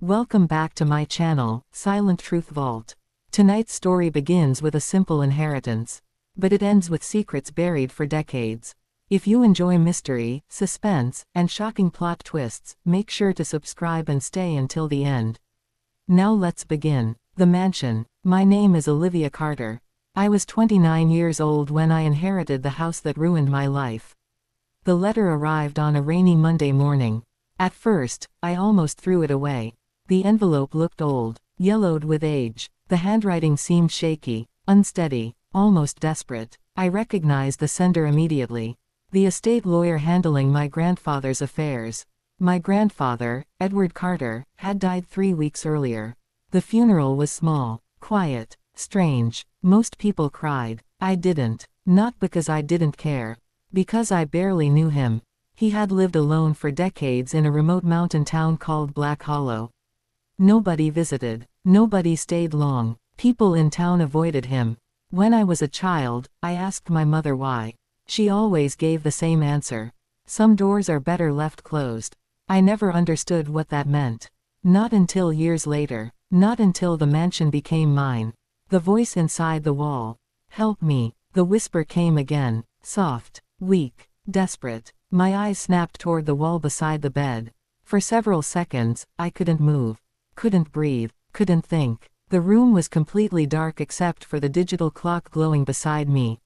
Welcome back to my channel, Silent Truth Vault. Tonight's story begins with a simple inheritance. But it ends with secrets buried for decades. If you enjoy mystery, suspense, and shocking plot twists, make sure to subscribe and stay until the end. Now let's begin. The Mansion. My name is Olivia Carter. I was 29 years old when I inherited the house that ruined my life. The letter arrived on a rainy Monday morning. At first, I almost threw it away. The envelope looked old, yellowed with age. The handwriting seemed shaky, unsteady, almost desperate. I recognized the sender immediately. The estate lawyer handling my grandfather's affairs. My grandfather, Edward Carter, had died 3 weeks earlier. The funeral was small, quiet, strange. Most people cried. I didn't. Not because I didn't care. Because I barely knew him. He had lived alone for decades in a remote mountain town called Black Hollow. Nobody visited. Nobody stayed long. People in town avoided him. When I was a child, I asked my mother why. She always gave the same answer. Some doors are better left closed. I never understood what that meant. Not until years later. Not until the mansion became mine. The voice inside the wall. Help me. The whisper came again. Soft. Weak. Desperate. My eyes snapped toward the wall beside the bed. For several seconds, I couldn't move. Couldn't breathe. Couldn't think. The room was completely dark except for the digital clock glowing beside me.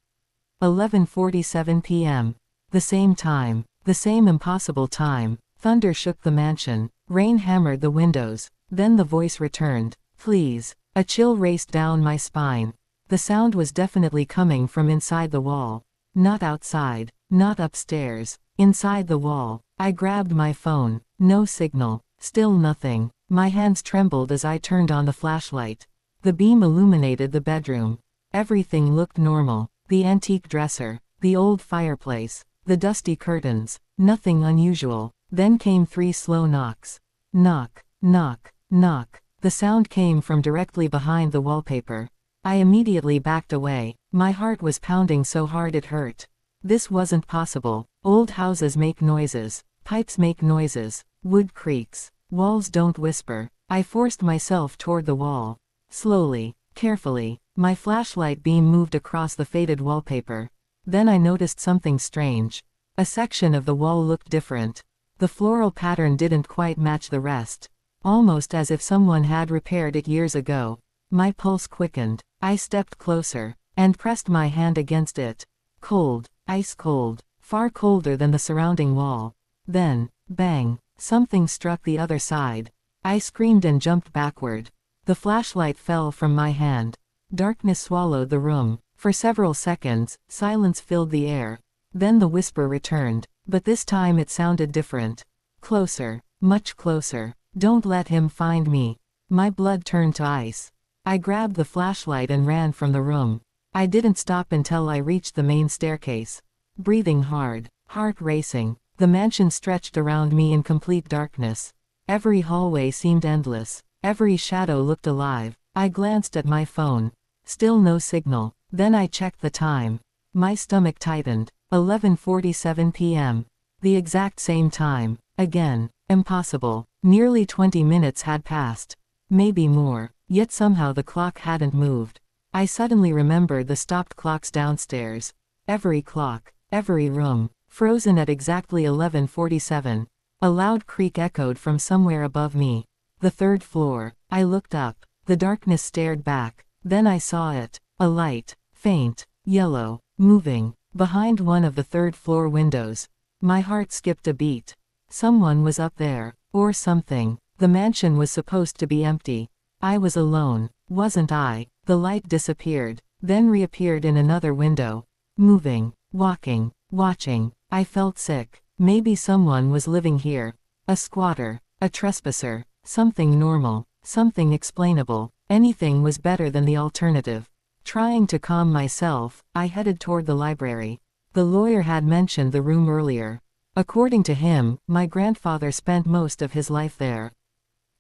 11:47 p.m. The same time. The same impossible time. Thunder shook the mansion. Rain hammered the windows. Then the voice returned. Please. A chill raced down my spine. The sound was definitely coming from inside the wall. Not outside. Not upstairs. Inside the wall. I grabbed my phone. No signal. Still nothing. My hands trembled as I turned on the flashlight. The beam illuminated the bedroom. Everything looked normal. The antique dresser. The old fireplace. The dusty curtains. Nothing unusual. Then came 3 slow knocks. Knock. Knock. Knock. The sound came from directly behind the wallpaper. I immediately backed away. My heart was pounding so hard it hurt. This wasn't possible. Old houses make noises. Pipes make noises. Wood creaks. Walls don't whisper. I forced myself toward the wall. Slowly, carefully, my flashlight beam moved across the faded wallpaper. Then I noticed something strange. A section of the wall looked different. The floral pattern didn't quite match the rest. Almost as if someone had repaired it years ago. My pulse quickened. I stepped closer, and pressed my hand against it. Cold, ice cold, far colder than the surrounding wall. Then, bang, something struck the other side. I screamed and jumped backward. The flashlight fell from my hand. Darkness swallowed the room. For several seconds, silence filled the air. Then the whisper returned, but this time it sounded different. Closer, much closer. Don't let him find me. My blood turned to ice. I grabbed the flashlight and ran from the room. I didn't stop until I reached the main staircase. Breathing hard, heart racing, the mansion stretched around me in complete darkness. Every hallway seemed endless. Every shadow looked alive. I glanced at my phone. Still no signal. Then I checked the time. My stomach tightened. 11:47 p.m. The exact same time. Again. Impossible. Nearly 20 minutes had passed. Maybe more. Yet somehow the clock hadn't moved. I suddenly remembered the stopped clocks downstairs. Every clock. Every room. Frozen at exactly 11:47. A loud creak echoed from somewhere above me. The 3rd floor. I looked up. The darkness stared back. Then I saw it. A light. Faint. Yellow. Moving. Behind one of the 3rd floor windows. My heart skipped a beat. Someone was up there. Or something. The mansion was supposed to be empty. I was alone. Wasn't I? The light disappeared. Then reappeared in another window. Moving. Walking. Watching. I felt sick. Maybe someone was living here. A squatter. A trespasser. Something normal. Something explainable. Anything was better than the alternative. Trying to calm myself, I headed toward the library. The lawyer had mentioned the room earlier. According to him, my grandfather spent most of his life there.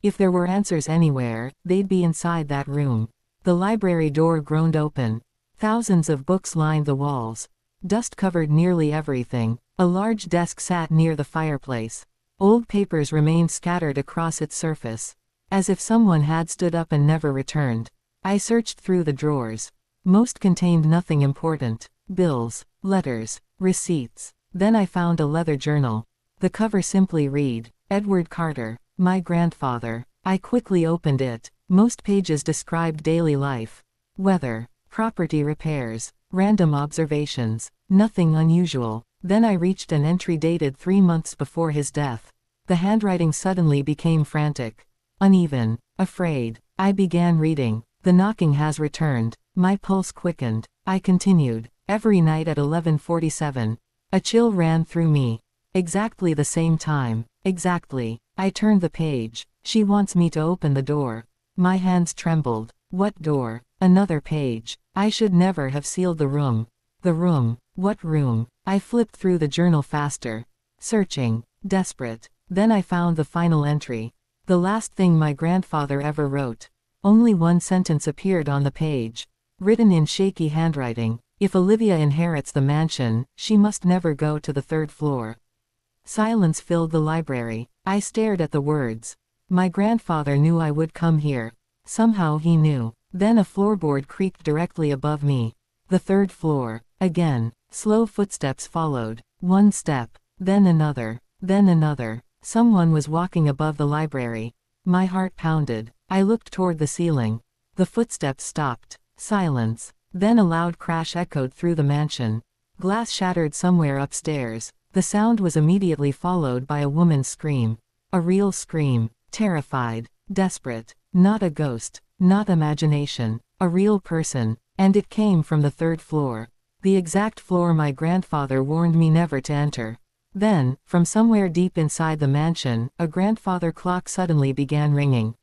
If there were answers anywhere, they'd be inside that room. The library door groaned open. Thousands of books lined the walls. Dust covered nearly everything. A large desk sat near the fireplace. Old papers remained scattered across its surface. as if someone had stood up and never returned. I searched through the drawers. Most contained nothing important. Bills, letters, receipts. Then I found a leather journal. The cover simply read, Edward Carter, my grandfather. I quickly opened it. Most pages described daily life. Weather, property repairs, random observations. Nothing unusual. Then I reached an entry dated 3 months before his death. The handwriting suddenly became frantic. Uneven. Afraid. I began reading. The knocking has returned. My pulse quickened. I continued. Every night at 11:47. A chill ran through me. Exactly the same time. Exactly. I turned the page. She wants me to open the door. My hands trembled. What door? Another page. I should never have sealed the room. The room. What room? I flipped through the journal faster. Searching. Desperate. Then I found the final entry. The last thing my grandfather ever wrote. Only one sentence appeared on the page. Written in shaky handwriting. If Olivia inherits the mansion, she must never go to the 3rd floor. Silence filled the library. I stared at the words. My grandfather knew I would come here. Somehow he knew. Then a floorboard creaked directly above me. The 3rd floor. Again. Slow footsteps followed. One step. Then another. Then another. Someone was walking above the library. My heart pounded. I looked toward the ceiling. The footsteps stopped. Silence. Then a loud crash echoed through the mansion. Glass shattered somewhere upstairs. The sound was immediately followed by a woman's scream. A real scream. Terrified. Desperate. Not a ghost. Not imagination. A real person. And it came from the 3rd floor. The exact floor my grandfather warned me never to enter. Then, from somewhere deep inside the mansion, a grandfather clock suddenly began ringing.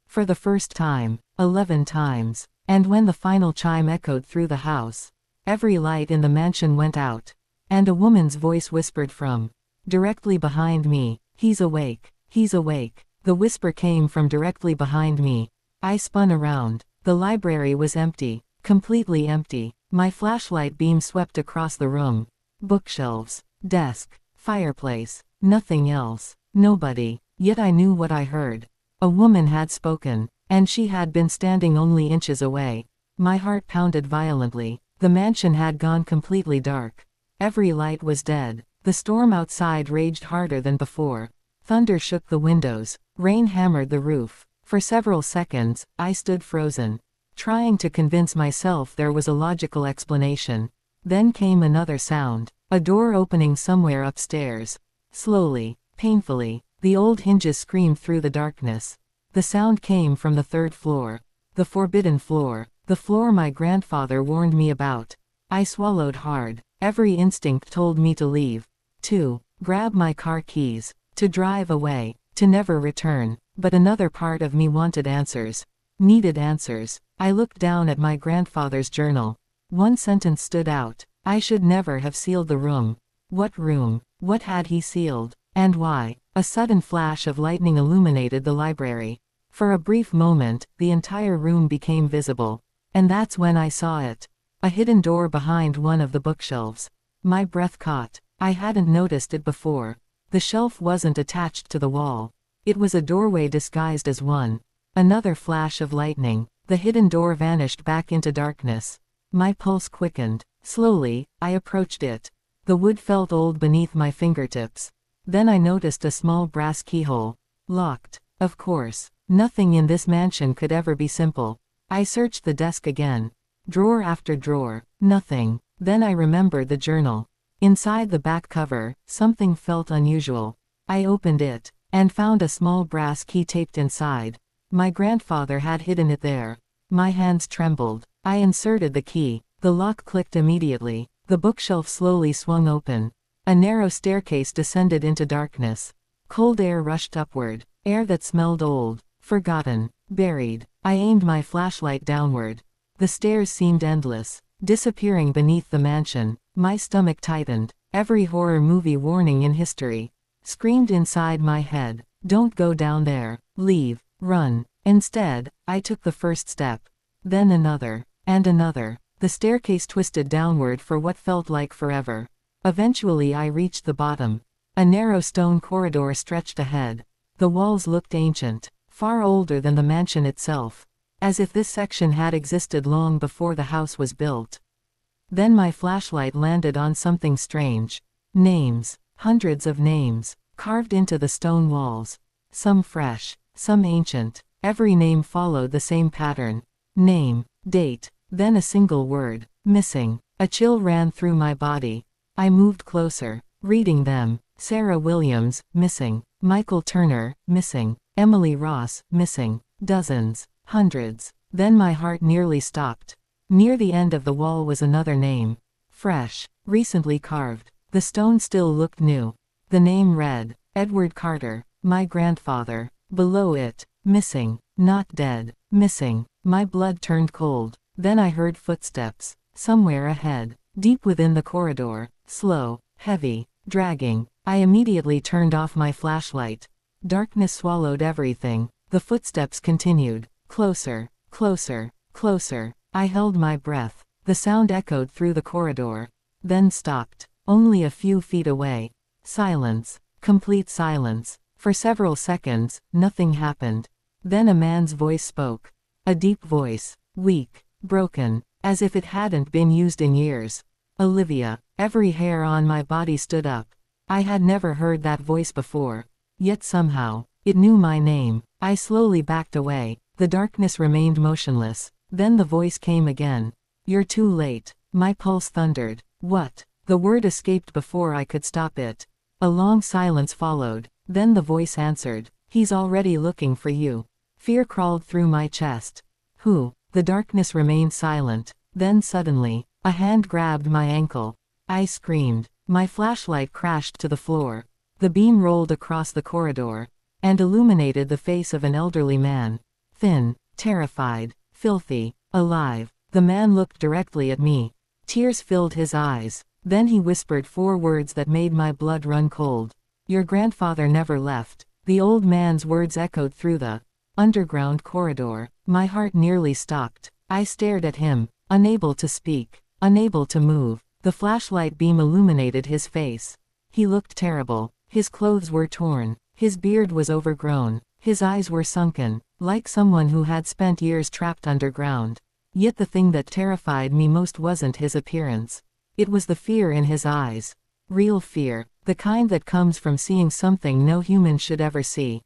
For the first time. 11 times. And when the final chime echoed through the house, every light in the mansion went out. And a woman's voice whispered from directly behind me, "He's awake. He's awake." The whisper came from directly behind me. I spun around. The library was empty. Completely empty. My flashlight beam swept across the room. Bookshelves. Desk. Fireplace. Nothing else. Nobody. Yet I knew what I heard. A woman had spoken. And she had been standing only inches away. My heart pounded violently. The mansion had gone completely dark. Every light was dead. The storm outside raged harder than before. Thunder shook the windows. Rain hammered the roof. For several seconds, I stood frozen, trying to convince myself there was a logical explanation. Then came another sound. A door opening somewhere upstairs. Slowly, painfully, the old hinges screamed through the darkness. The sound came from the 3rd floor. The forbidden floor. The floor my grandfather warned me about. I swallowed hard. Every instinct told me to leave. To grab my car keys. To drive away. To never return. But another part of me wanted answers. Needed answers. I looked down at my grandfather's journal. One sentence stood out. I should never have sealed the room. What room? What had he sealed? And why? A sudden flash of lightning illuminated the library. For a brief moment, the entire room became visible. And that's when I saw it. A hidden door behind one of the bookshelves. My breath caught. I hadn't noticed it before. The shelf wasn't attached to the wall. It was a doorway disguised as one. Another flash of lightning. The hidden door vanished back into darkness. My pulse quickened. Slowly, I approached it. The wood felt old beneath my fingertips. Then I noticed a small brass keyhole. Locked. Of course. Nothing in this mansion could ever be simple. I searched the desk again. Drawer after drawer. Nothing. Then I remembered the journal. Inside the back cover, something felt unusual. I opened it, and found a small brass key taped inside. My grandfather had hidden it there. My hands trembled. I inserted the key. The lock clicked immediately. The bookshelf slowly swung open. A narrow staircase descended into darkness. Cold air rushed upward. Air that smelled old. Forgotten. Buried. I aimed my flashlight downward. The stairs seemed endless, disappearing beneath the mansion. My stomach tightened. Every horror movie warning in history screamed inside my head. Don't go down there. Leave. Run. Instead, I took the first step. Then another. And another. The staircase twisted downward for what felt like forever. Eventually I reached the bottom. A narrow stone corridor stretched ahead. The walls looked ancient. far older than the mansion itself, as if this section had existed long before the house was built. Then my flashlight landed on something strange. Names. Hundreds of names, carved into the stone walls. Some fresh, some ancient. Every name followed the same pattern. Name, date, then a single word. Missing. A chill ran through my body. I moved closer, reading them. Sarah Williams, missing. Michael Turner, missing. Emily Ross, missing. Dozens. Hundreds. Then my heart nearly stopped. Near the end of the wall was another name. Fresh. Recently carved. The stone still looked new. The name read, Edward Carter, my grandfather. Below it, missing, not dead, missing. My blood turned cold. Then I heard footsteps. Somewhere ahead. Deep within the corridor. Slow, heavy, dragging. I immediately turned off my flashlight. Darkness swallowed everything. The footsteps continued. Closer, closer, closer. I held my breath. The sound echoed through the corridor. Then stopped. Only a few feet away. Silence. Complete silence. For several seconds, nothing happened. Then a man's voice spoke. A deep voice. Weak. Broken. As if it hadn't been used in years. Olivia. Every hair on my body stood up. I had never heard that voice before. Yet somehow, it knew my name. I slowly backed away. The darkness remained motionless. Then the voice came again. You're too late. My pulse thundered. What? The word escaped before I could stop it. A long silence followed. Then the voice answered. He's already looking for you. Fear crawled through my chest. Who? The darkness remained silent. Then suddenly, a hand grabbed my ankle. I screamed. My flashlight crashed to the floor. The beam rolled across the corridor and illuminated the face of an elderly man. Thin, terrified, filthy, alive. The man looked directly at me. Tears filled his eyes. Then he whispered 4 words that made my blood run cold. Your grandfather never left. The old man's words echoed through the underground corridor. My heart nearly stopped. I stared at him, unable to speak, unable to move. The flashlight beam illuminated his face. He looked terrible. His clothes were torn. His beard was overgrown. His eyes were sunken, like someone who had spent years trapped underground. Yet the thing that terrified me most wasn't his appearance. It was the fear in his eyes. Real fear, the kind that comes from seeing something no human should ever see.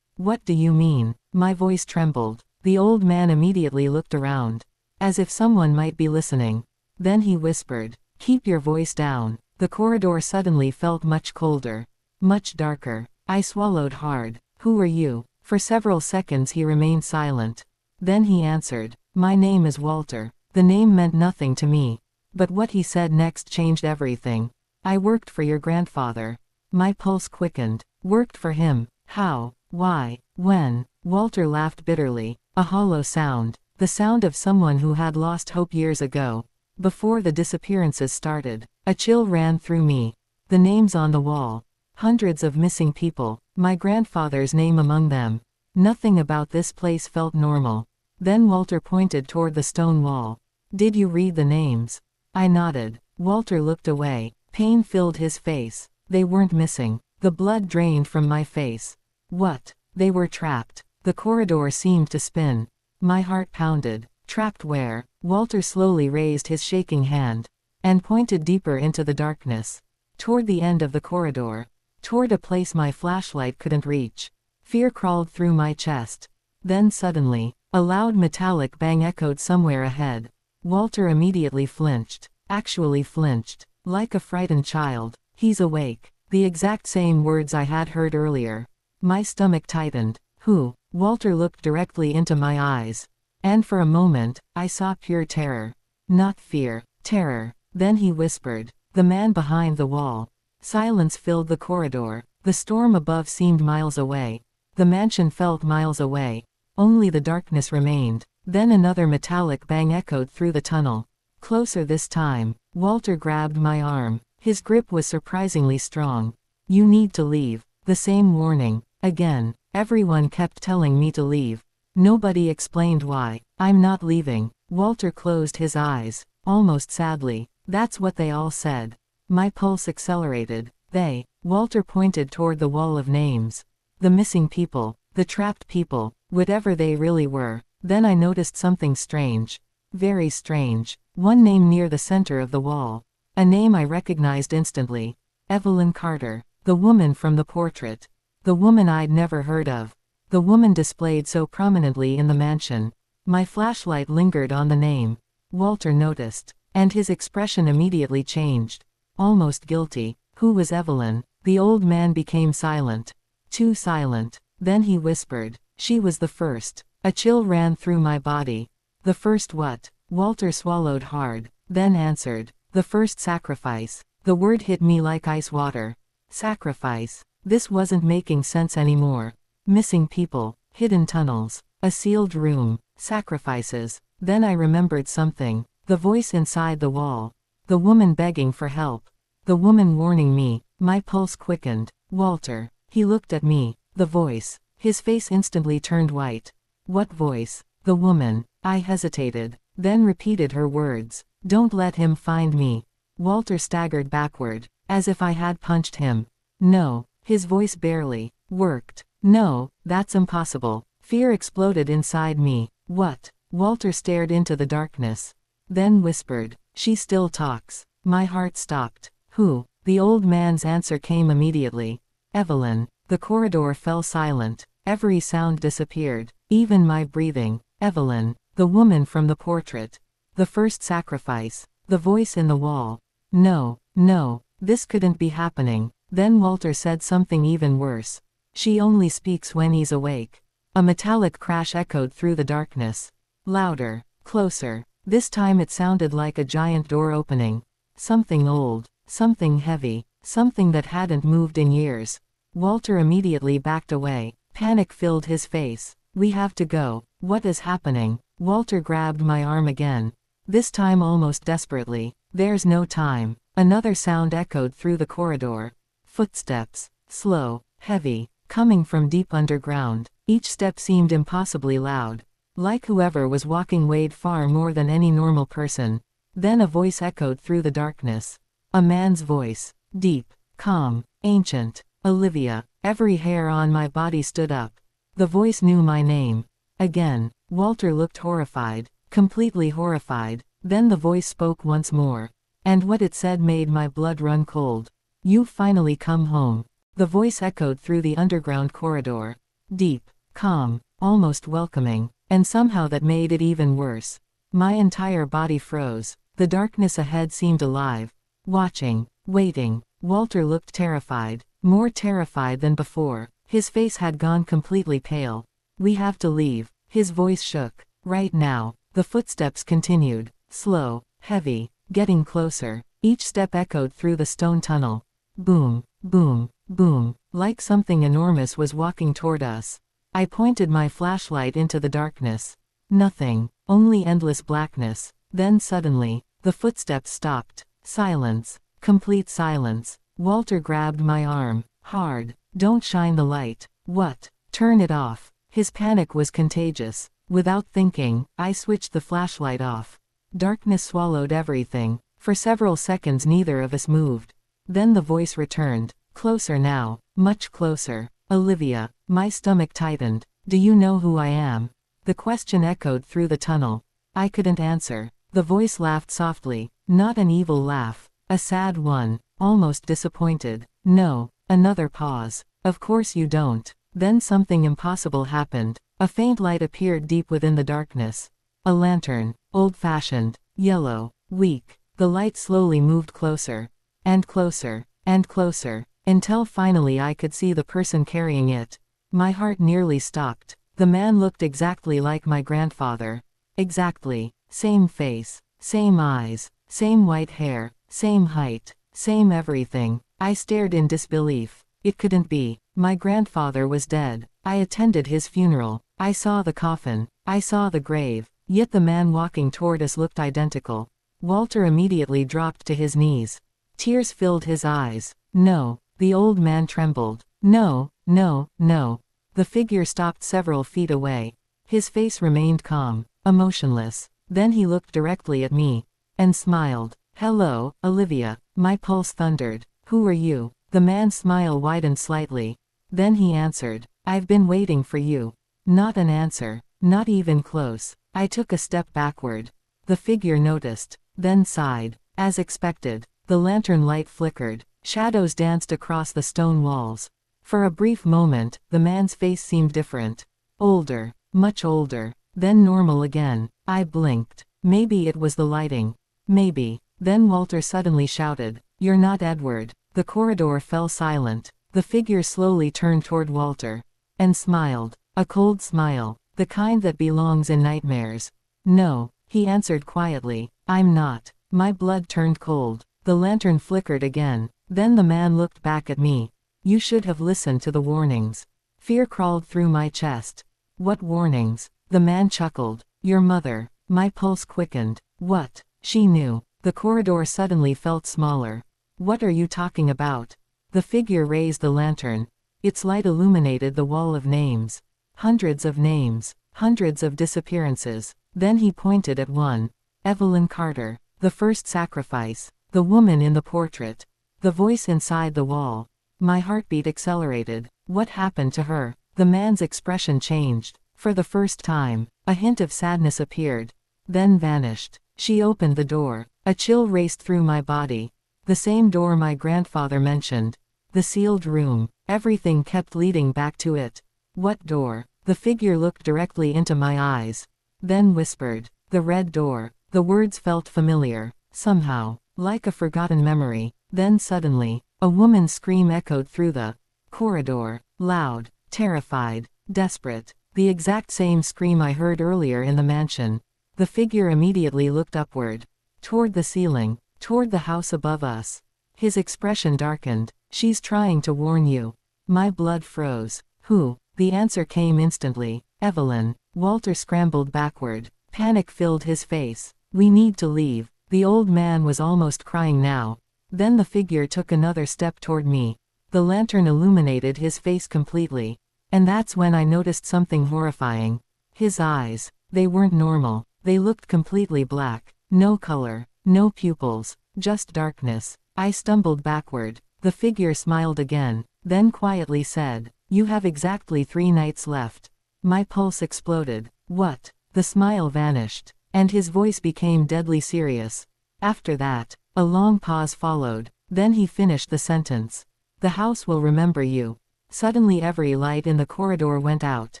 What do you mean? My voice trembled. The old man immediately looked around, as if someone might be listening. Then he whispered, keep your voice down. The corridor suddenly felt much colder, much darker. I swallowed hard. Who are you? For several seconds he remained silent. Then he answered, my name is Walter. The name meant nothing to me. But what he said next changed everything. I worked for your grandfather. My pulse quickened. Worked for him. How? Why? When? Walter laughed bitterly. A hollow sound. The sound of someone who had lost hope years ago. Before the disappearances started, a chill ran through me. The names on the wall. Hundreds of missing people. My grandfather's name among them. Nothing about this place felt normal. Then Walter pointed toward the stone wall. Did you read the names? I nodded. Walter looked away. Pain filled his face. They weren't missing. The blood drained from my face. What? They were trapped. The corridor seemed to spin. My heart pounded. Trapped where? Walter slowly raised his shaking hand and pointed deeper into the darkness. Toward the end of the corridor. Toward a place my flashlight couldn't reach. Fear crawled through my chest. Then suddenly, a loud metallic bang echoed somewhere ahead. Walter immediately flinched. Actually flinched. Like a frightened child. He's awake. The exact same words I had heard earlier. My stomach tightened. Who? Walter looked directly into my eyes. And for a moment, I saw pure terror. Not fear. Terror. Then he whispered. The man behind the wall. Silence filled the corridor. The storm above seemed miles away. The mansion felt miles away. Only the darkness remained. Then another metallic bang echoed through the tunnel. Closer this time. Walter grabbed my arm. His grip was surprisingly strong. You need to leave. The same warning. Again. Everyone kept telling me to leave. Nobody explained why. I'm not leaving. Walter closed his eyes. Almost sadly. That's what they all said. My pulse accelerated. They. Walter pointed toward the wall of names. The missing people. The trapped people, whatever they really were. Then I noticed something strange. Very strange. One name near the center of the wall. A name I recognized instantly. Evelyn Carter. The woman from the portrait. The woman I'd never heard of. The woman displayed so prominently in the mansion. My flashlight lingered on the name. Walter noticed, and his expression immediately changed. Almost guilty. Who was Evelyn? The old man became silent. Too silent. Then he whispered, "She was the first." A chill ran through my body. The first what? Walter swallowed hard, then answered, "The first sacrifice." The word hit me like ice water. Sacrifice. This wasn't making sense anymore. Missing people, hidden tunnels, a sealed room, sacrifices. Then I remembered something. The voice inside the wall. The woman begging for help. The woman warning me. My pulse quickened. Walter. He looked at me. The voice. His face instantly turned white. What voice? The woman. I hesitated, then repeated her words. "Don't let him find me." Walter staggered backward, as if I had punched him. No, his voice barely worked. "No, that's impossible." Fear exploded inside me. "What?" Walter stared into the darkness. Then whispered, "She still talks." My heart stopped. "Who?" The old man's answer came immediately. "Evelyn." The corridor fell silent. Every sound disappeared, even my breathing. Evelyn. The woman from the portrait. The first sacrifice. The voice in the wall. No, no, this couldn't be happening. Then Walter said something even worse. "She only speaks when he's awake." A metallic crash echoed through the darkness. Louder, closer. This time it sounded like a giant door opening. Something old, something heavy, something that hadn't moved in years. Walter immediately backed away. Panic filled his face. "We have to go." "What is happening?" Walter grabbed my arm again. This time almost desperately. "There's no time." Another sound echoed through the corridor. Footsteps. Slow, heavy, coming from deep underground. Each step seemed impossibly loud. Like whoever was walking weighed far more than any normal person. Then a voice echoed through the darkness. A man's voice. Deep, calm, ancient. "Olivia." Every hair on my body stood up. The voice knew my name. Again. Walter looked horrified. Completely horrified. Then the voice spoke once more. And what it said made my blood run cold. "You've finally come home." The voice echoed through the underground corridor. Deep, calm, almost welcoming. And somehow that made it even worse. My entire body froze. The darkness ahead seemed alive. Watching, waiting. Walter looked terrified. More terrified than before. His face had gone completely pale. "We have to leave." His voice shook. "Right now." The footsteps continued. Slow, heavy, getting closer. Each step echoed through the stone tunnel. Boom, boom, boom. Like something enormous was walking toward us. I pointed my flashlight into the darkness. Nothing. Only endless blackness. Then suddenly, the footsteps stopped. Silence. Complete silence. Walter grabbed my arm. Hard. "Don't shine the light." "What?" "Turn it off." His panic was contagious. Without thinking, I switched the flashlight off. Darkness swallowed everything. For several seconds neither of us moved. Then the voice returned. Closer now. Much closer. "Olivia." My stomach tightened. "Do you know who I am?" The question echoed through the tunnel. I couldn't answer. The voice laughed softly. Not an evil laugh. A sad one. Almost disappointed. "No." Another pause. "Of course you don't." Then something impossible happened. A faint light appeared deep within the darkness. A lantern. Old-fashioned. Yellow. Weak. The light slowly moved closer. And closer. And closer. Until finally I could see the person carrying it. My heart nearly stopped. The man looked exactly like my grandfather. Exactly. Same face. Same eyes. Same white hair. Same height. Same everything. I stared in disbelief. It couldn't be. My grandfather was dead. I attended his funeral. I saw the coffin. I saw the grave. Yet the man walking toward us looked identical. Walter immediately dropped to his knees. Tears filled his eyes. "No." The old man trembled. "No, no, no." The figure stopped several feet away. His face remained calm, emotionless. Then he looked directly at me. And smiled. "Hello, Olivia." My pulse thundered. "Who are you?" The man's smile widened slightly. Then he answered. I've been waiting for you. Not an answer. Not even close. I took a step backward. The figure noticed, then sighed. As expected, the lantern light flickered. Shadows danced across the stone walls. For a brief moment, the man's face seemed different. Older. Much older. Then normal again. I blinked. Maybe it was the lighting. Maybe. Then Walter suddenly shouted, "You're not Edward." The corridor fell silent. The figure slowly turned toward Walter. And smiled. A cold smile. The kind that belongs in nightmares. "No," he answered quietly, "I'm not." My blood turned cold. The lantern flickered again. Then the man looked back at me. "You should have listened to the warnings." Fear crawled through my chest. "What warnings?" The man chuckled. "Your mother." My pulse quickened. "What?" She knew. The corridor suddenly felt smaller. "What are you talking about?" The figure raised the lantern. Its light illuminated the wall of names. Hundreds of names. Hundreds of disappearances. Then he pointed at one. Evelyn Carter. The first sacrifice. The woman in the portrait. The voice inside the wall. My heartbeat accelerated. What happened to her? The man's expression changed. For the first time, a hint of sadness appeared. Then vanished. She opened the door. A chill raced through my body. The same door my grandfather mentioned. The sealed room. Everything kept leading back to it. What door? The figure looked directly into my eyes. Then whispered. The red door. The words felt familiar. Somehow. Like a forgotten memory. Then suddenly, a woman's scream echoed through the corridor. Loud. Terrified. Desperate. The exact same scream I heard earlier in the mansion. The figure immediately looked upward. Toward the ceiling. Toward the house above us. His expression darkened. "She's trying to warn you." My blood froze. "Who?" The answer came instantly. "Evelyn." Walter scrambled backward. Panic filled his face. "We need to leave." The old man was almost crying now. Then the figure took another step toward me. The lantern illuminated his face completely. And that's when I noticed something horrifying. His eyes. They weren't normal. They looked completely black. No color. No pupils. Just darkness. I stumbled backward. The figure smiled again. Then quietly said, "You have exactly 3 nights left." My pulse exploded. "What?" The smile vanished. And his voice became deadly serious. After that, a long pause followed. Then he finished the sentence. "The house will remember you." Suddenly every light in the corridor went out.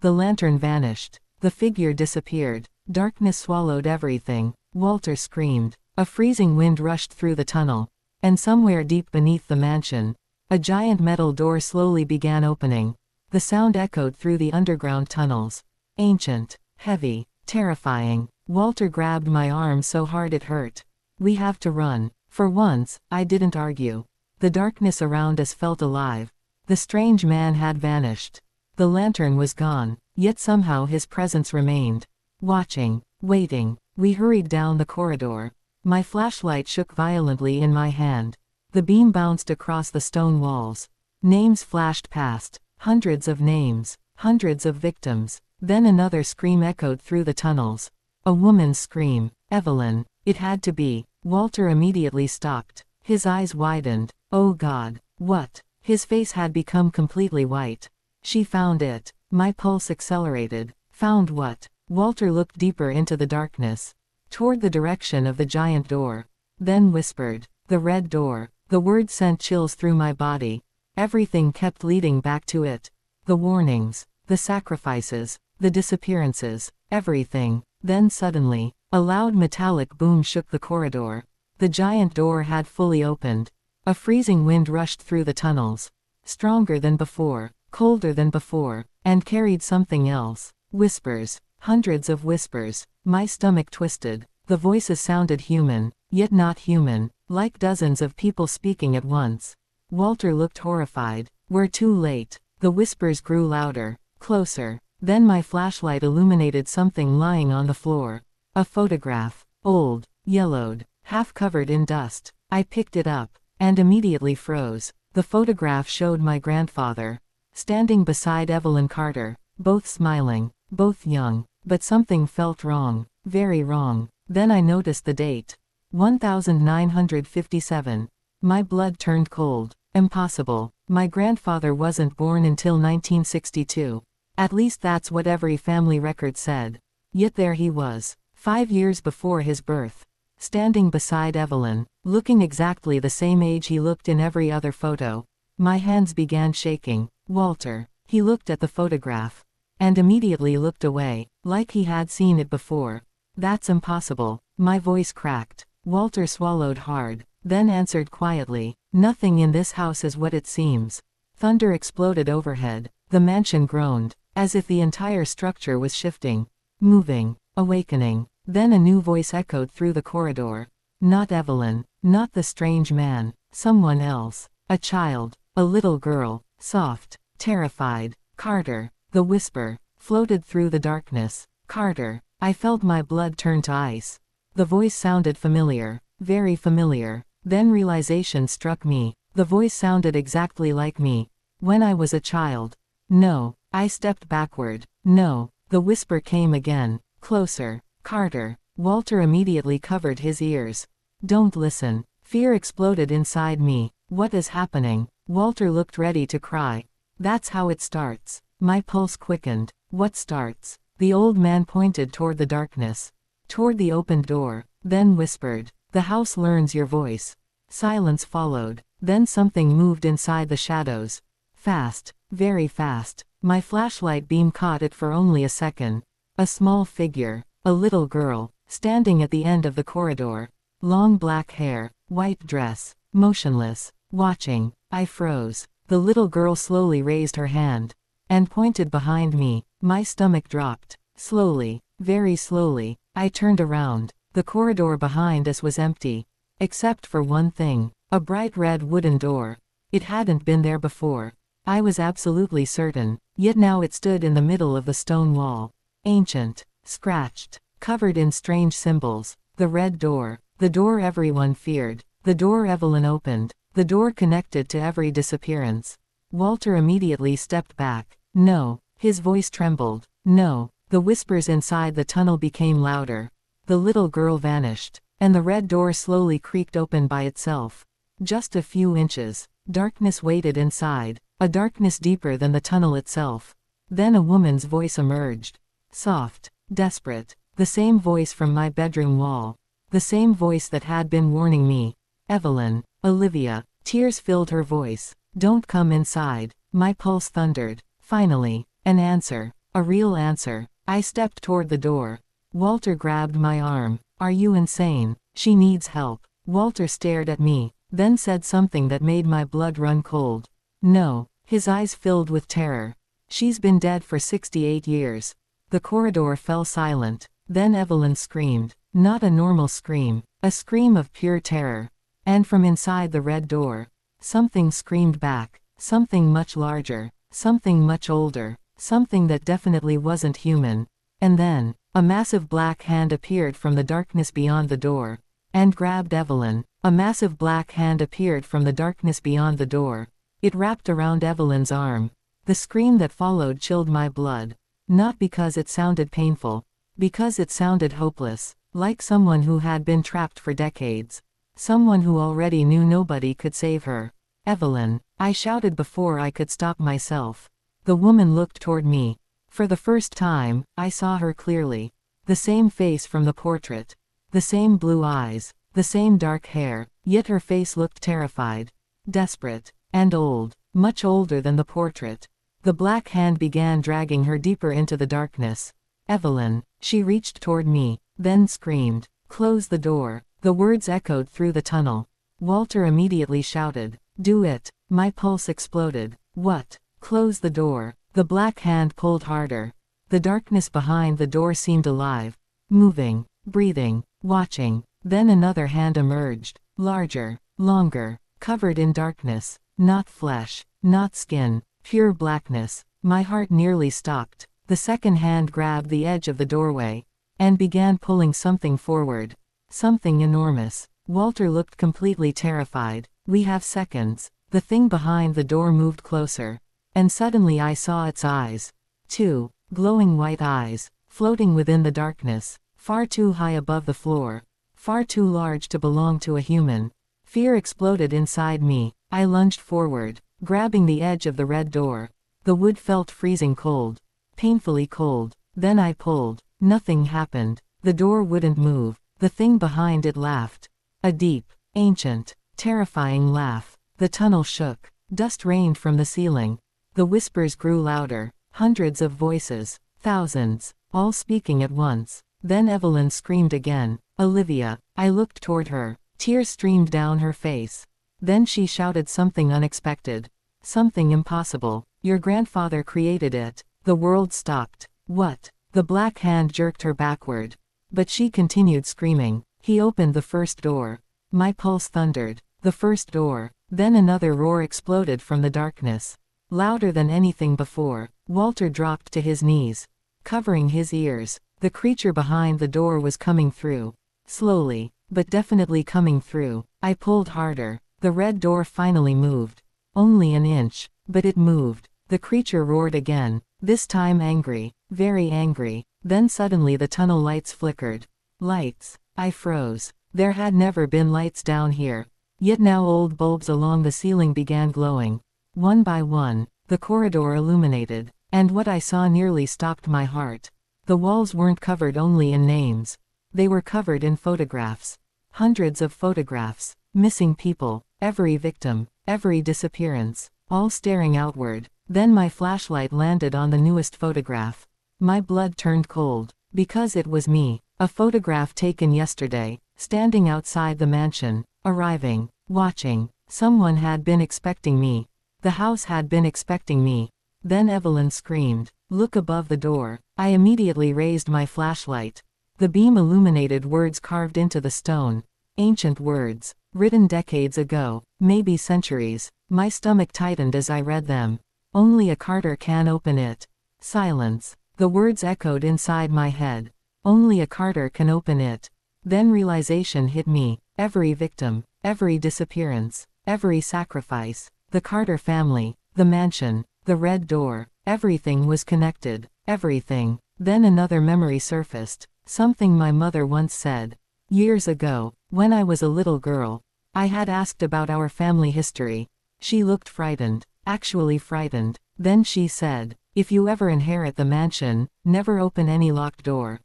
The lantern vanished. The figure disappeared. Darkness swallowed everything. Walter screamed. A freezing wind rushed through the tunnel. And somewhere deep beneath the mansion, a giant metal door slowly began opening. The sound echoed through the underground tunnels. Ancient. Heavy. Terrifying. Walter grabbed my arm so hard it hurt. "We have to run." For once, I didn't argue. The darkness around us felt alive. The strange man had vanished. The lantern was gone, yet somehow his presence remained. Watching. Waiting. We hurried down the corridor. My flashlight shook violently in my hand. The beam bounced across the stone walls. Names flashed past. Hundreds of names. Hundreds of victims. Then another scream echoed through the tunnels. A woman's scream. "Evelyn." It had to be. Walter immediately stopped. His eyes widened. "Oh God. What?" His face had become completely white. "She found it." My pulse accelerated. "Found what?" Walter looked deeper into the darkness. Toward the direction of the giant door. Then whispered, "The red door." The word sent chills through my body. Everything kept leading back to it. The warnings. The sacrifices. The disappearances. Everything. Then suddenly, a loud metallic boom shook the corridor. The giant door had fully opened. A freezing wind rushed through the tunnels. Stronger than before, colder than before, and carried something else. Whispers. Hundreds of whispers. My stomach twisted. The voices sounded human, yet not human, like dozens of people speaking at once. Walter looked horrified. "We're too late." The whispers grew louder, closer. Then my flashlight illuminated something lying on the floor. A photograph. Old, yellowed, half covered in dust. I picked it up, and immediately froze. The photograph showed my grandfather, standing beside Evelyn Carter, both smiling, both young. But something felt wrong, very wrong. Then I noticed the date. 1957. My blood turned cold. Impossible. My grandfather wasn't born until 1962. At least that's what every family record said. Yet there he was, 5 years before his birth, standing beside Evelyn, looking exactly the same age he looked in every other photo. My hands began shaking. Walter. He looked at the photograph. And immediately looked away, like he had seen it before. That's impossible. My voice cracked. Walter swallowed hard, then answered quietly, "Nothing in this house is what it seems." Thunder exploded overhead. The mansion groaned, as if the entire structure was shifting, moving, awakening. Then a new voice echoed through the corridor. Not Evelyn, not the strange man, someone else. A child, a little girl, soft, terrified. "Carter." The whisper floated through the darkness. "Carter." I felt my blood turn to ice. The voice sounded familiar, very familiar. Then realization struck me. The voice sounded exactly like me, when I was a child. No. I stepped backward. No. The whisper came again, closer. "Carter." Walter immediately covered his ears. "Don't listen." Fear exploded inside me. What is happening? Walter looked ready to cry. "That's how it starts." My pulse quickened. "What starts?" The old man pointed toward the darkness, toward the opened door, then whispered, "The house learns your voice." Silence followed. Then something moved inside the shadows. Fast, very fast. My flashlight beam caught it for only a second. A small figure, a little girl, standing at the end of the corridor. Long black hair, white dress, motionless, watching. I froze. The little girl slowly raised her hand and pointed behind me. My stomach dropped. Slowly, very slowly, I turned around. The corridor behind us was empty, except for one thing, a bright red wooden door. It hadn't been there before. I was absolutely certain, yet now it stood in the middle of the stone wall. Ancient, scratched, covered in strange symbols. The red door, the door everyone feared, the door Evelyn opened, the door connected to every disappearance. Walter immediately stepped back. "No." His voice trembled. "No." The whispers inside the tunnel became louder. The little girl vanished, and the red door slowly creaked open by itself. Just a few inches. Darkness waited inside, a darkness deeper than the tunnel itself. Then a woman's voice emerged. Soft, desperate. The same voice from my bedroom wall. The same voice that had been warning me. "Evelyn." "Olivia." Tears filled her voice. "Don't come inside." My pulse thundered. Finally, an answer. A real answer. I stepped toward the door. Walter grabbed my arm. "Are you insane? She needs help." Walter stared at me, then said something that made my blood run cold. "No." His eyes filled with terror. "She's been dead for 68 years. The corridor fell silent. Then Evelyn screamed. Not a normal scream. A scream of pure terror. And from inside the red door, something screamed back. Something much larger. Something much older. Something that definitely wasn't human. And then, a massive black hand appeared from the darkness beyond the door, and grabbed Evelyn. A massive black hand appeared from the darkness beyond the door. It wrapped around Evelyn's arm. The scream that followed chilled my blood. Not because it sounded painful. Because it sounded hopeless. Like someone who had been trapped for decades. Someone who already knew nobody could save her. "Evelyn," I shouted before I could stop myself. The woman looked toward me. For the first time, I saw her clearly. The same face from the portrait. The same blue eyes. The same dark hair, yet her face looked terrified. Desperate. And old. Much older than the portrait. The black hand began dragging her deeper into the darkness. "Evelyn." She reached toward me, then screamed. "Close the door." The words echoed through the tunnel. Walter immediately shouted, "Do it." My pulse exploded. "What?" "Close the door." The black hand pulled harder. The darkness behind the door seemed alive. Moving, breathing, watching. Then another hand emerged. Larger, longer, covered in darkness. Not flesh, not skin, pure blackness. My heart nearly stopped. The second hand grabbed the edge of the doorway, and began pulling something forward. Something enormous. Walter looked completely terrified. "We have seconds." The thing behind the door moved closer. And suddenly I saw its eyes. Two glowing white eyes, floating within the darkness, far too high above the floor, far too large to belong to a human. Fear exploded inside me. I lunged forward, grabbing the edge of the red door. The wood felt freezing cold. Painfully cold. Then I pulled. Nothing happened. The door wouldn't move. The thing behind it laughed. A deep, ancient, terrifying laugh. The tunnel shook. Dust rained from the ceiling. The whispers grew louder. Hundreds of voices. Thousands. All speaking at once. Then Evelyn screamed again. Olivia. I looked toward her. Tears streamed down her face. Then she shouted something unexpected. Something impossible. Your grandfather created it. The world stopped. What? The black hand jerked her backward. But she continued screaming. He opened the first door. My pulse thundered. The first door. Then another roar exploded from the darkness. Louder than anything before. Walter dropped to his knees, covering his ears. The creature behind the door was coming through. Slowly, but definitely coming through. I pulled harder. The red door finally moved. Only an inch, but it moved. The creature roared again, this time angry, very angry. Then suddenly the tunnel lights flickered. Lights. I froze. There had never been lights down here. Yet now old bulbs along the ceiling began glowing. One by one, the corridor illuminated, and what I saw nearly stopped my heart. The walls weren't covered only in names. They were covered in photographs. Hundreds of photographs. Missing people, every victim, every disappearance, all staring outward. Then my flashlight landed on the newest photograph. My blood turned cold, because it was me. A photograph taken yesterday, standing outside the mansion, arriving, watching. Someone had been expecting me. The house had been expecting me. Then Evelyn screamed, "Look above the door." I immediately raised my flashlight. The beam illuminated words carved into the stone. Ancient words, written decades ago, maybe centuries. My stomach tightened as I read them. Only a Carter can open it. Silence. The words echoed inside my head. Only a Carter can open it. Then realization hit me. Every victim, every disappearance, every sacrifice, the Carter family, the mansion, the red door, everything was connected. Everything. Then another memory surfaced. Something my mother once said. Years ago, when I was a little girl, I had asked about our family history. She looked frightened, actually frightened. Then she said, "If you ever inherit the mansion, never open any locked door."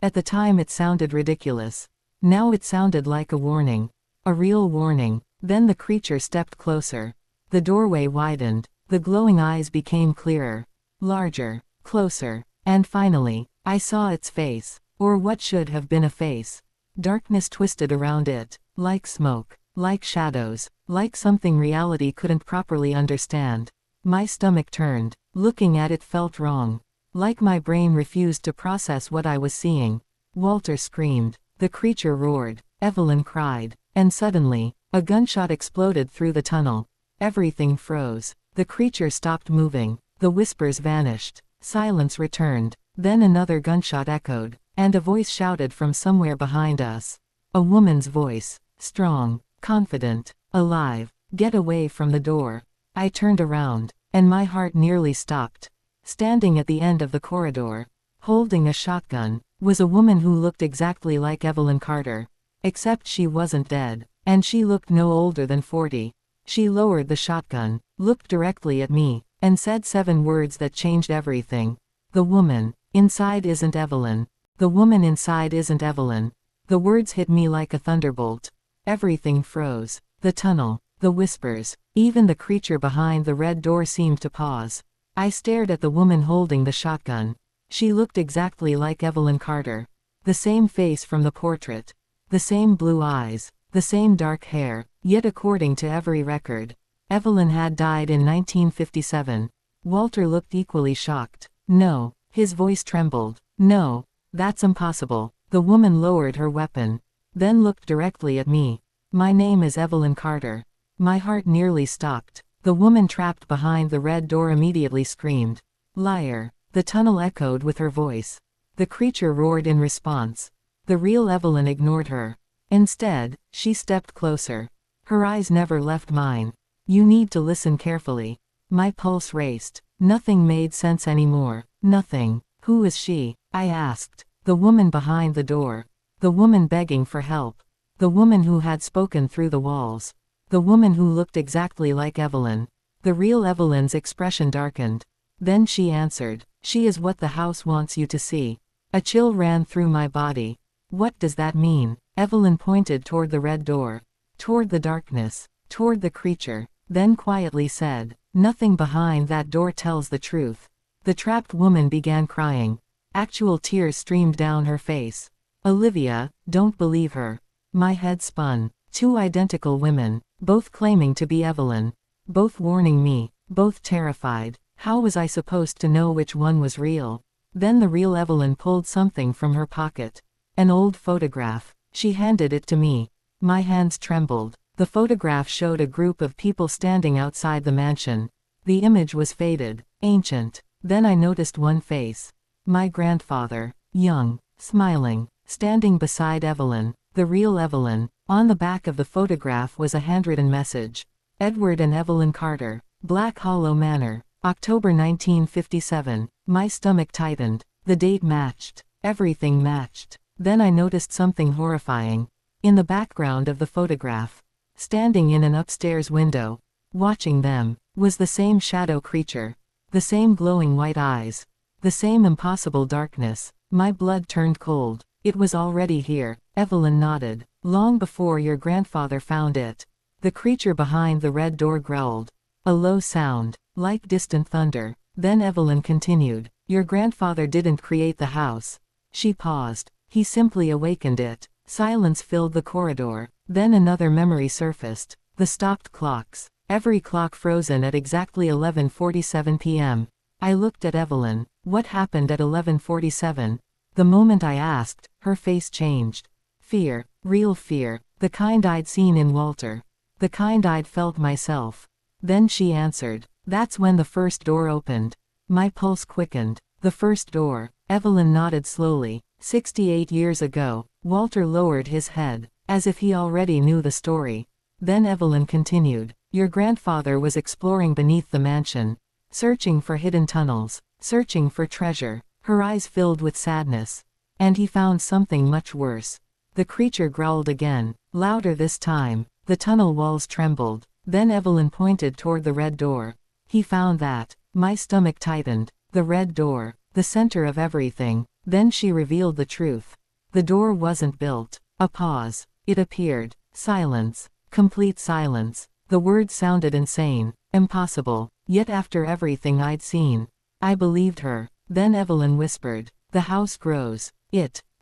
At the time it sounded ridiculous. Now it sounded like a warning. A real warning. Then the creature stepped closer. The doorway widened. The glowing eyes became clearer, larger, closer. And finally, I saw its face. Or what should have been a face. Darkness twisted around it, like smoke, like shadows, like something reality couldn't properly understand. My stomach turned. Looking at it felt wrong. Like my brain refused to process what I was seeing. Walter screamed. The creature roared. Evelyn cried. And suddenly, a gunshot exploded through the tunnel. Everything froze. The creature stopped moving. The whispers vanished. Silence returned. Then another gunshot echoed. And a voice shouted from somewhere behind us. A woman's voice. Strong, confident, alive. "Get away from the door." I turned around, and my heart nearly stopped. Standing at the end of the corridor, holding a shotgun, was a woman who looked exactly like Evelyn Carter. Except she wasn't dead, and she looked no older than 40. She lowered the shotgun, looked directly at me, and said 7 words that changed everything. "The woman inside isn't Evelyn. The woman inside isn't Evelyn." The words hit me like a thunderbolt. Everything froze. The tunnel, the whispers, even the creature behind the red door seemed to pause. I stared at the woman holding the shotgun. She looked exactly like Evelyn Carter. The same face from the portrait. The same blue eyes. The same dark hair. Yet according to every record, Evelyn had died in 1957. Walter looked equally shocked. "No." His voice trembled. "No. That's impossible." The woman lowered her weapon. Then looked directly at me. "My name is Evelyn Carter." My heart nearly stopped. The woman trapped behind the red door immediately screamed. "Liar." The tunnel echoed with her voice. The creature roared in response. The real Evelyn ignored her. Instead, she stepped closer. Her eyes never left mine. "You need to listen carefully." My pulse raced. Nothing made sense anymore. Nothing. "Who is she?" I asked. The woman behind the door. The woman begging for help. The woman who had spoken through the walls. The woman who looked exactly like Evelyn. The real Evelyn's expression darkened. Then she answered, "She is what the house wants you to see." A chill ran through my body. "What does that mean?" Evelyn pointed toward the red door. Toward the darkness. Toward the creature. Then quietly said, "Nothing behind that door tells the truth." The trapped woman began crying. Actual tears streamed down her face. "Olivia, don't believe her." My head spun. Two identical women, both claiming to be Evelyn. Both warning me, both terrified. How was I supposed to know which one was real? Then the real Evelyn pulled something from her pocket. An old photograph. She handed it to me. My hands trembled. The photograph showed a group of people standing outside the mansion. The image was faded, ancient. Then I noticed one face. My grandfather, young, smiling, standing beside Evelyn, the real Evelyn. On the back of the photograph was a handwritten message. Edward and Evelyn Carter, Black Hollow Manor, October 1957. My stomach tightened. The date matched. Everything matched. Then I noticed something horrifying. In the background of the photograph, standing in an upstairs window, watching them, was the same shadow creature. The same glowing white eyes. The same impossible darkness. My blood turned cold. It was already here. Evelyn nodded. "Long before your grandfather found it." The creature behind the red door growled. A low sound, like distant thunder. Then Evelyn continued, "Your grandfather didn't create the house." She paused. "He simply awakened it." Silence filled the corridor. Then another memory surfaced. The stopped clocks. Every clock frozen at exactly 11:47 p.m. I looked at Evelyn. What happened at 11:47? The moment I asked, her face changed. Fear. Real fear. The kind I'd seen in Walter. The kind I'd felt myself. Then she answered. "That's when the first door opened." My pulse quickened. "The first door." Evelyn nodded slowly. 68 years ago. Walter lowered his head, as if he already knew the story. Then Evelyn continued. "Your grandfather was exploring beneath the mansion, searching for hidden tunnels, searching for treasure." Her eyes filled with sadness. "And he found something much worse." The creature growled again, louder this time. The tunnel walls trembled. Then Evelyn pointed toward the red door. "He found that." My stomach tightened. The red door, the center of everything. Then she revealed the truth. The door wasn't built. A pause. It appeared. Silence. Complete silence. The words sounded insane, impossible. Yet after everything I'd seen, I believed her. Then Evelyn whispered, "The house grows."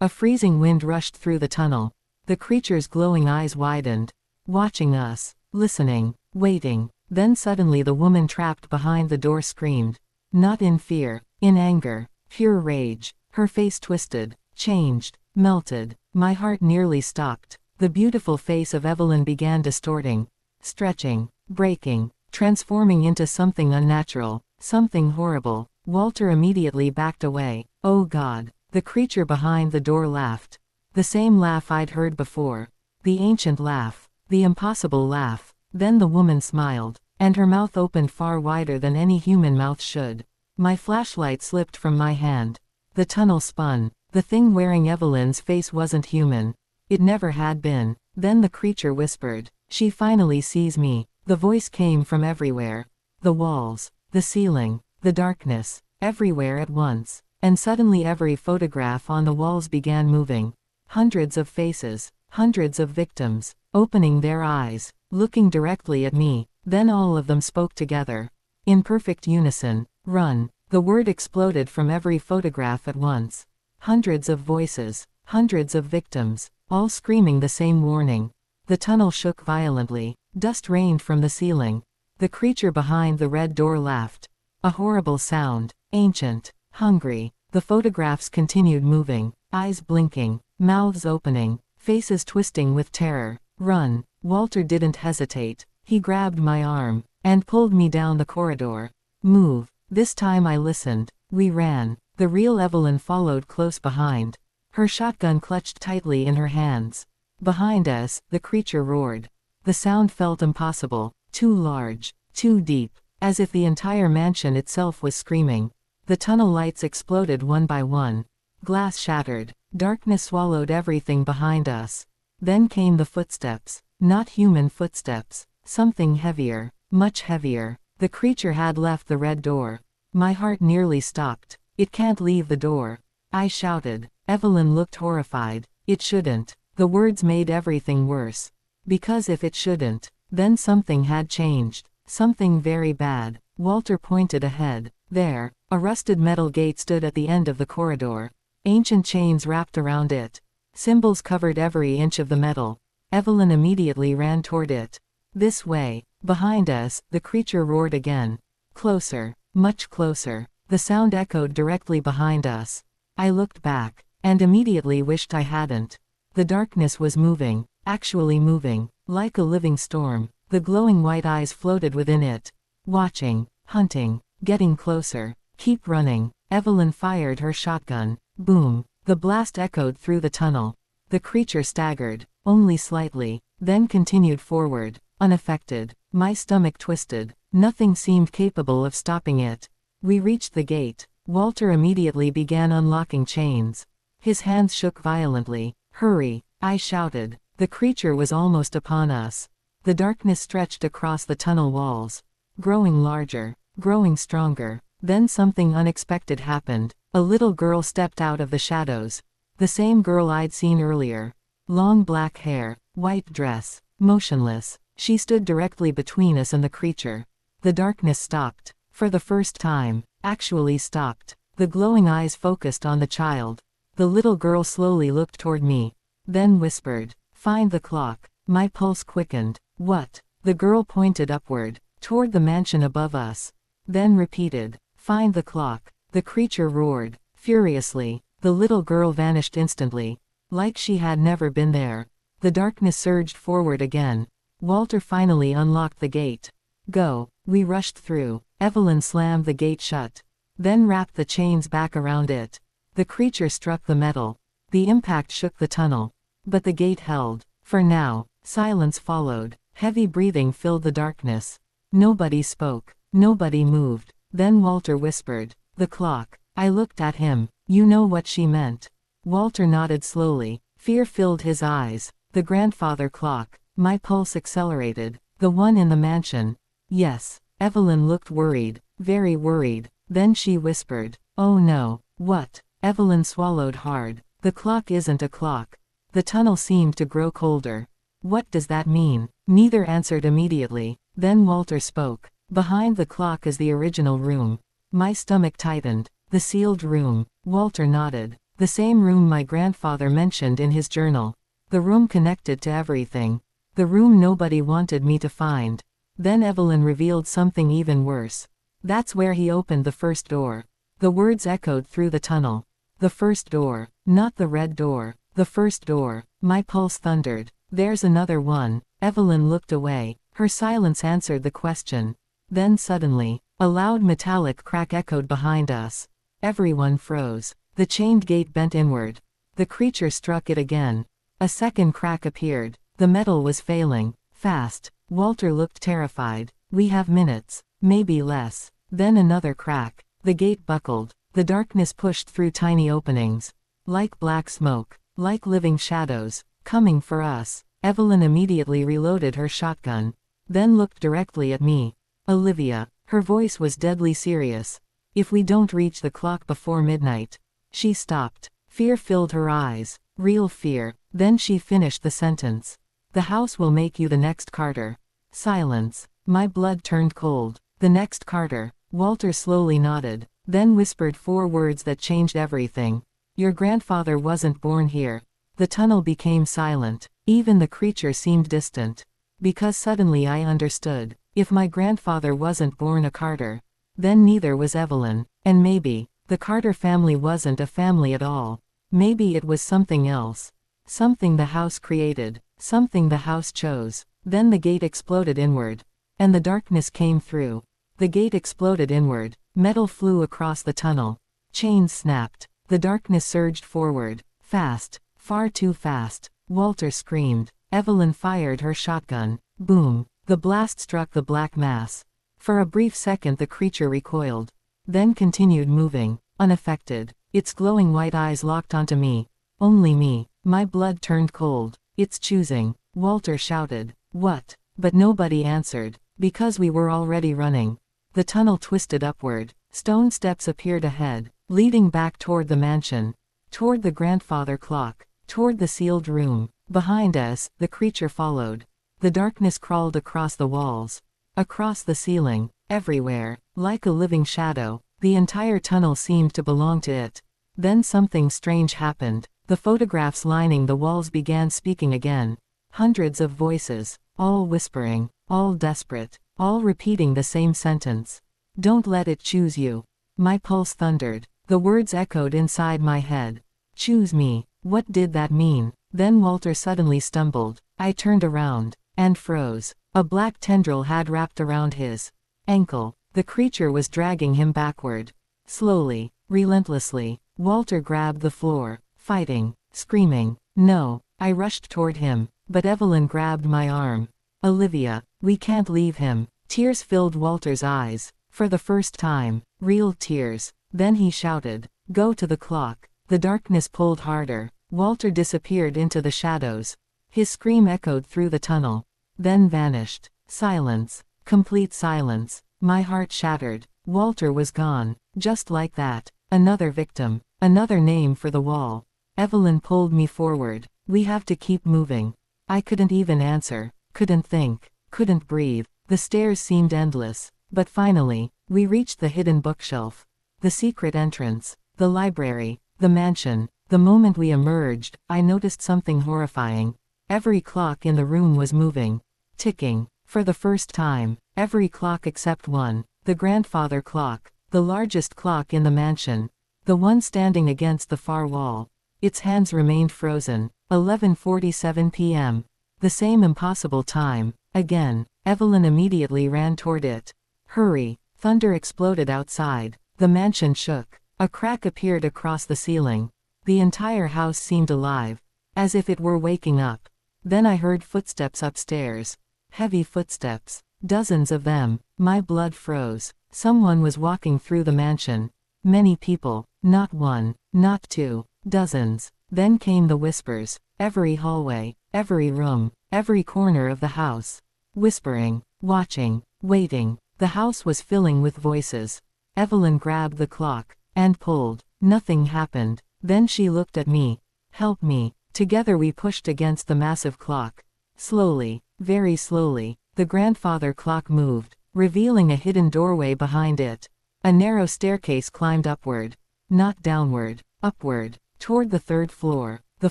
A freezing wind rushed through the tunnel. The creature's glowing eyes widened, watching us, listening, waiting. Then suddenly the woman trapped behind the door screamed. Not in fear, in anger, pure rage. Her face twisted, changed, melted. My heart nearly stopped. The beautiful face of Evelyn began distorting, stretching, breaking, transforming into something unnatural, something horrible. Walter immediately backed away. "Oh God." The creature behind the door laughed. The same laugh I'd heard before. The ancient laugh. The impossible laugh. Then the woman smiled, and her mouth opened far wider than any human mouth should. My flashlight slipped from my hand. The tunnel spun. The thing wearing Evelyn's face wasn't human. It never had been. Then the creature whispered, "She finally sees me." The voice came from everywhere. The walls, the ceiling, the darkness, everywhere at once. And suddenly every photograph on the walls began moving. Hundreds of faces, hundreds of victims, opening their eyes, looking directly at me. Then all of them spoke together. In perfect unison. "Run." The word exploded from every photograph at once. Hundreds of voices, hundreds of victims, all screaming the same warning. The tunnel shook violently. Dust rained from the ceiling. The creature behind the red door laughed. A horrible sound, ancient, hungry. The photographs continued moving, eyes blinking, mouths opening, faces twisting with terror. "Run." Walter didn't hesitate. He grabbed my arm, and pulled me down the corridor. "Move." This time I listened. We ran. The real Evelyn followed close behind, her shotgun clutched tightly in her hands. Behind us, the creature roared. The sound felt impossible, too large, too deep, as if the entire mansion itself was screaming. The tunnel lights exploded one by one. Glass shattered. Darkness swallowed everything behind us. Then came the footsteps. Not human footsteps. Something heavier, much heavier. The creature had left the red door. My heart nearly stopped. It can't leave the door, I shouted. Evelyn looked horrified. It shouldn't. The words made everything worse. Because if it shouldn't, then something had changed. Something very bad. Walter pointed ahead. There, a rusted metal gate stood at the end of the corridor. Ancient chains wrapped around it. Symbols covered every inch of the metal. Evelyn immediately ran toward it. This way. Behind us, the creature roared again. Closer. Much closer. The sound echoed directly behind us. I looked back, and immediately wished I hadn't. The darkness was moving, actually moving, like a living storm. The glowing white eyes floated within it. Watching, hunting, getting closer. Keep running. Evelyn fired her shotgun. Boom. The blast echoed through the tunnel. The creature staggered, only slightly, then continued forward, unaffected. My stomach twisted. Nothing seemed capable of stopping it. We reached the gate. Walter immediately began unlocking chains. His hands shook violently. Hurry, I shouted. The creature was almost upon us. The darkness stretched across the tunnel walls. Growing larger, growing stronger. Then something unexpected happened. A little girl stepped out of the shadows. The same girl I'd seen earlier. Long black hair, white dress, motionless. She stood directly between us and the creature. The darkness stopped. For the first time, actually stopped. The glowing eyes focused on the child. The little girl slowly looked toward me. Then whispered, "Find the clock." My pulse quickened. What? The girl pointed upward, toward the mansion above us. Then repeated, "Find the clock." The creature roared, furiously. The little girl vanished instantly, like she had never been there. The darkness surged forward again. Walter finally unlocked the gate. Go. We rushed through. Evelyn slammed the gate shut. Then wrapped the chains back around it. The creature struck the metal. The impact shook the tunnel. But the gate held. For now. Silence followed. Heavy breathing filled the darkness. Nobody spoke. Nobody moved. Then Walter whispered, "The clock." I looked at him. You know what she meant. Walter nodded slowly. Fear filled his eyes. The grandfather clock. My pulse accelerated. The one in the mansion. Yes. Evelyn looked worried. Very worried. Then she whispered, "Oh no." What? Evelyn swallowed hard. The clock isn't a clock. The tunnel seemed to grow colder. What does that mean? Neither answered immediately. Then Walter spoke. Behind the clock is the original room. My stomach tightened. The sealed room. Walter nodded. The same room my grandfather mentioned in his journal. The room connected to everything. The room nobody wanted me to find. Then Evelyn revealed something even worse. That's where he opened the first door. The words echoed through the tunnel. The first door. Not the red door. The first door. My pulse thundered. There's another one. Evelyn looked away. Her silence answered the question. Then suddenly, a loud metallic crack echoed behind us. Everyone froze. The chained gate bent inward. The creature struck it again. A second crack appeared. The metal was failing. Fast. Walter looked terrified. We have minutes. Maybe less. Then another crack. The gate buckled. The darkness pushed through tiny openings. Like black smoke. Like living shadows. Coming for us. Evelyn immediately reloaded her shotgun. Then looked directly at me. Olivia. Her voice was deadly serious. If we don't reach the clock before midnight. She stopped. Fear filled her eyes. Real fear. Then she finished the sentence. The house will make you the next Carter. Silence. My blood turned cold. The next Carter. Walter slowly nodded. Then whispered 4 words that changed everything. Your grandfather wasn't born here. The tunnel became silent. Even the creature seemed distant. Because suddenly I understood. If my grandfather wasn't born a Carter, then neither was Evelyn. And maybe, the Carter family wasn't a family at all. Maybe it was something else. Something the house created. Something the house chose. Then the gate exploded inward. And the darkness came through. The gate exploded inward. Metal flew across the tunnel. Chains snapped. The darkness surged forward. Fast. Far too fast. Walter screamed. Evelyn fired her shotgun. Boom. The blast struck the black mass. For a brief second the creature recoiled. Then continued moving, unaffected. Its glowing white eyes locked onto me. Only me. My blood turned cold. It's choosing. Walter shouted. What? But nobody answered, because we were already running. The tunnel twisted upward. Stone steps appeared ahead, leading back toward the mansion, toward the grandfather clock, toward the sealed room. Behind us, the creature followed. The darkness crawled across the walls, across the ceiling, everywhere, like a living shadow. The entire tunnel seemed to belong to it. Then something strange happened. The photographs lining the walls began speaking again. Hundreds of voices, all whispering, all desperate, all repeating the same sentence. "Don't let it choose you." My pulse thundered. The words echoed inside my head. Choose me. What did that mean? Then Walter suddenly stumbled. I turned around, and froze. A black tendril had wrapped around his ankle. The creature was dragging him backward. Slowly, relentlessly. Walter grabbed the floor, fighting, screaming. No. I rushed toward him, but Evelyn grabbed my arm. "Olivia, we can't leave him." Tears filled Walter's eyes. For the first time, real tears. Then he shouted, "Go to the clock." The darkness pulled harder. Walter disappeared into the shadows. His scream echoed through the tunnel, then vanished. Silence. Complete silence. My heart shattered. Walter was gone. Just like that. Another victim. Another name for the wall. Evelyn pulled me forward. "We have to keep moving." I couldn't even answer. Couldn't think. Couldn't breathe. The stairs seemed endless. But finally, we reached the hidden bookshelf. The secret entrance. The library. The mansion. The moment we emerged, I noticed something horrifying. Every clock in the room was moving. Ticking. For the first time, every clock except one. The grandfather clock. The largest clock in the mansion. The one standing against the far wall. Its hands remained frozen. 11:47 p.m. The same impossible time. Again. Evelyn immediately ran toward it. "Hurry." Thunder exploded outside. The mansion shook. A crack appeared across the ceiling. The entire house seemed alive, as if it were waking up. Then I heard footsteps upstairs. Heavy footsteps. Dozens of them. My blood froze. Someone was walking through the mansion. Many people. Not one. Not two. Dozens. Then came the whispers. Every hallway. Every room. Every corner of the house. Whispering. Watching. Waiting. The house was filling with voices. Evelyn grabbed the clock, and pulled. Nothing happened. Then she looked at me. "Help me." Together we pushed against the massive clock. Slowly, very slowly, the grandfather clock moved, revealing a hidden doorway behind it. A narrow staircase climbed upward. Not downward. Upward. Toward the third floor. The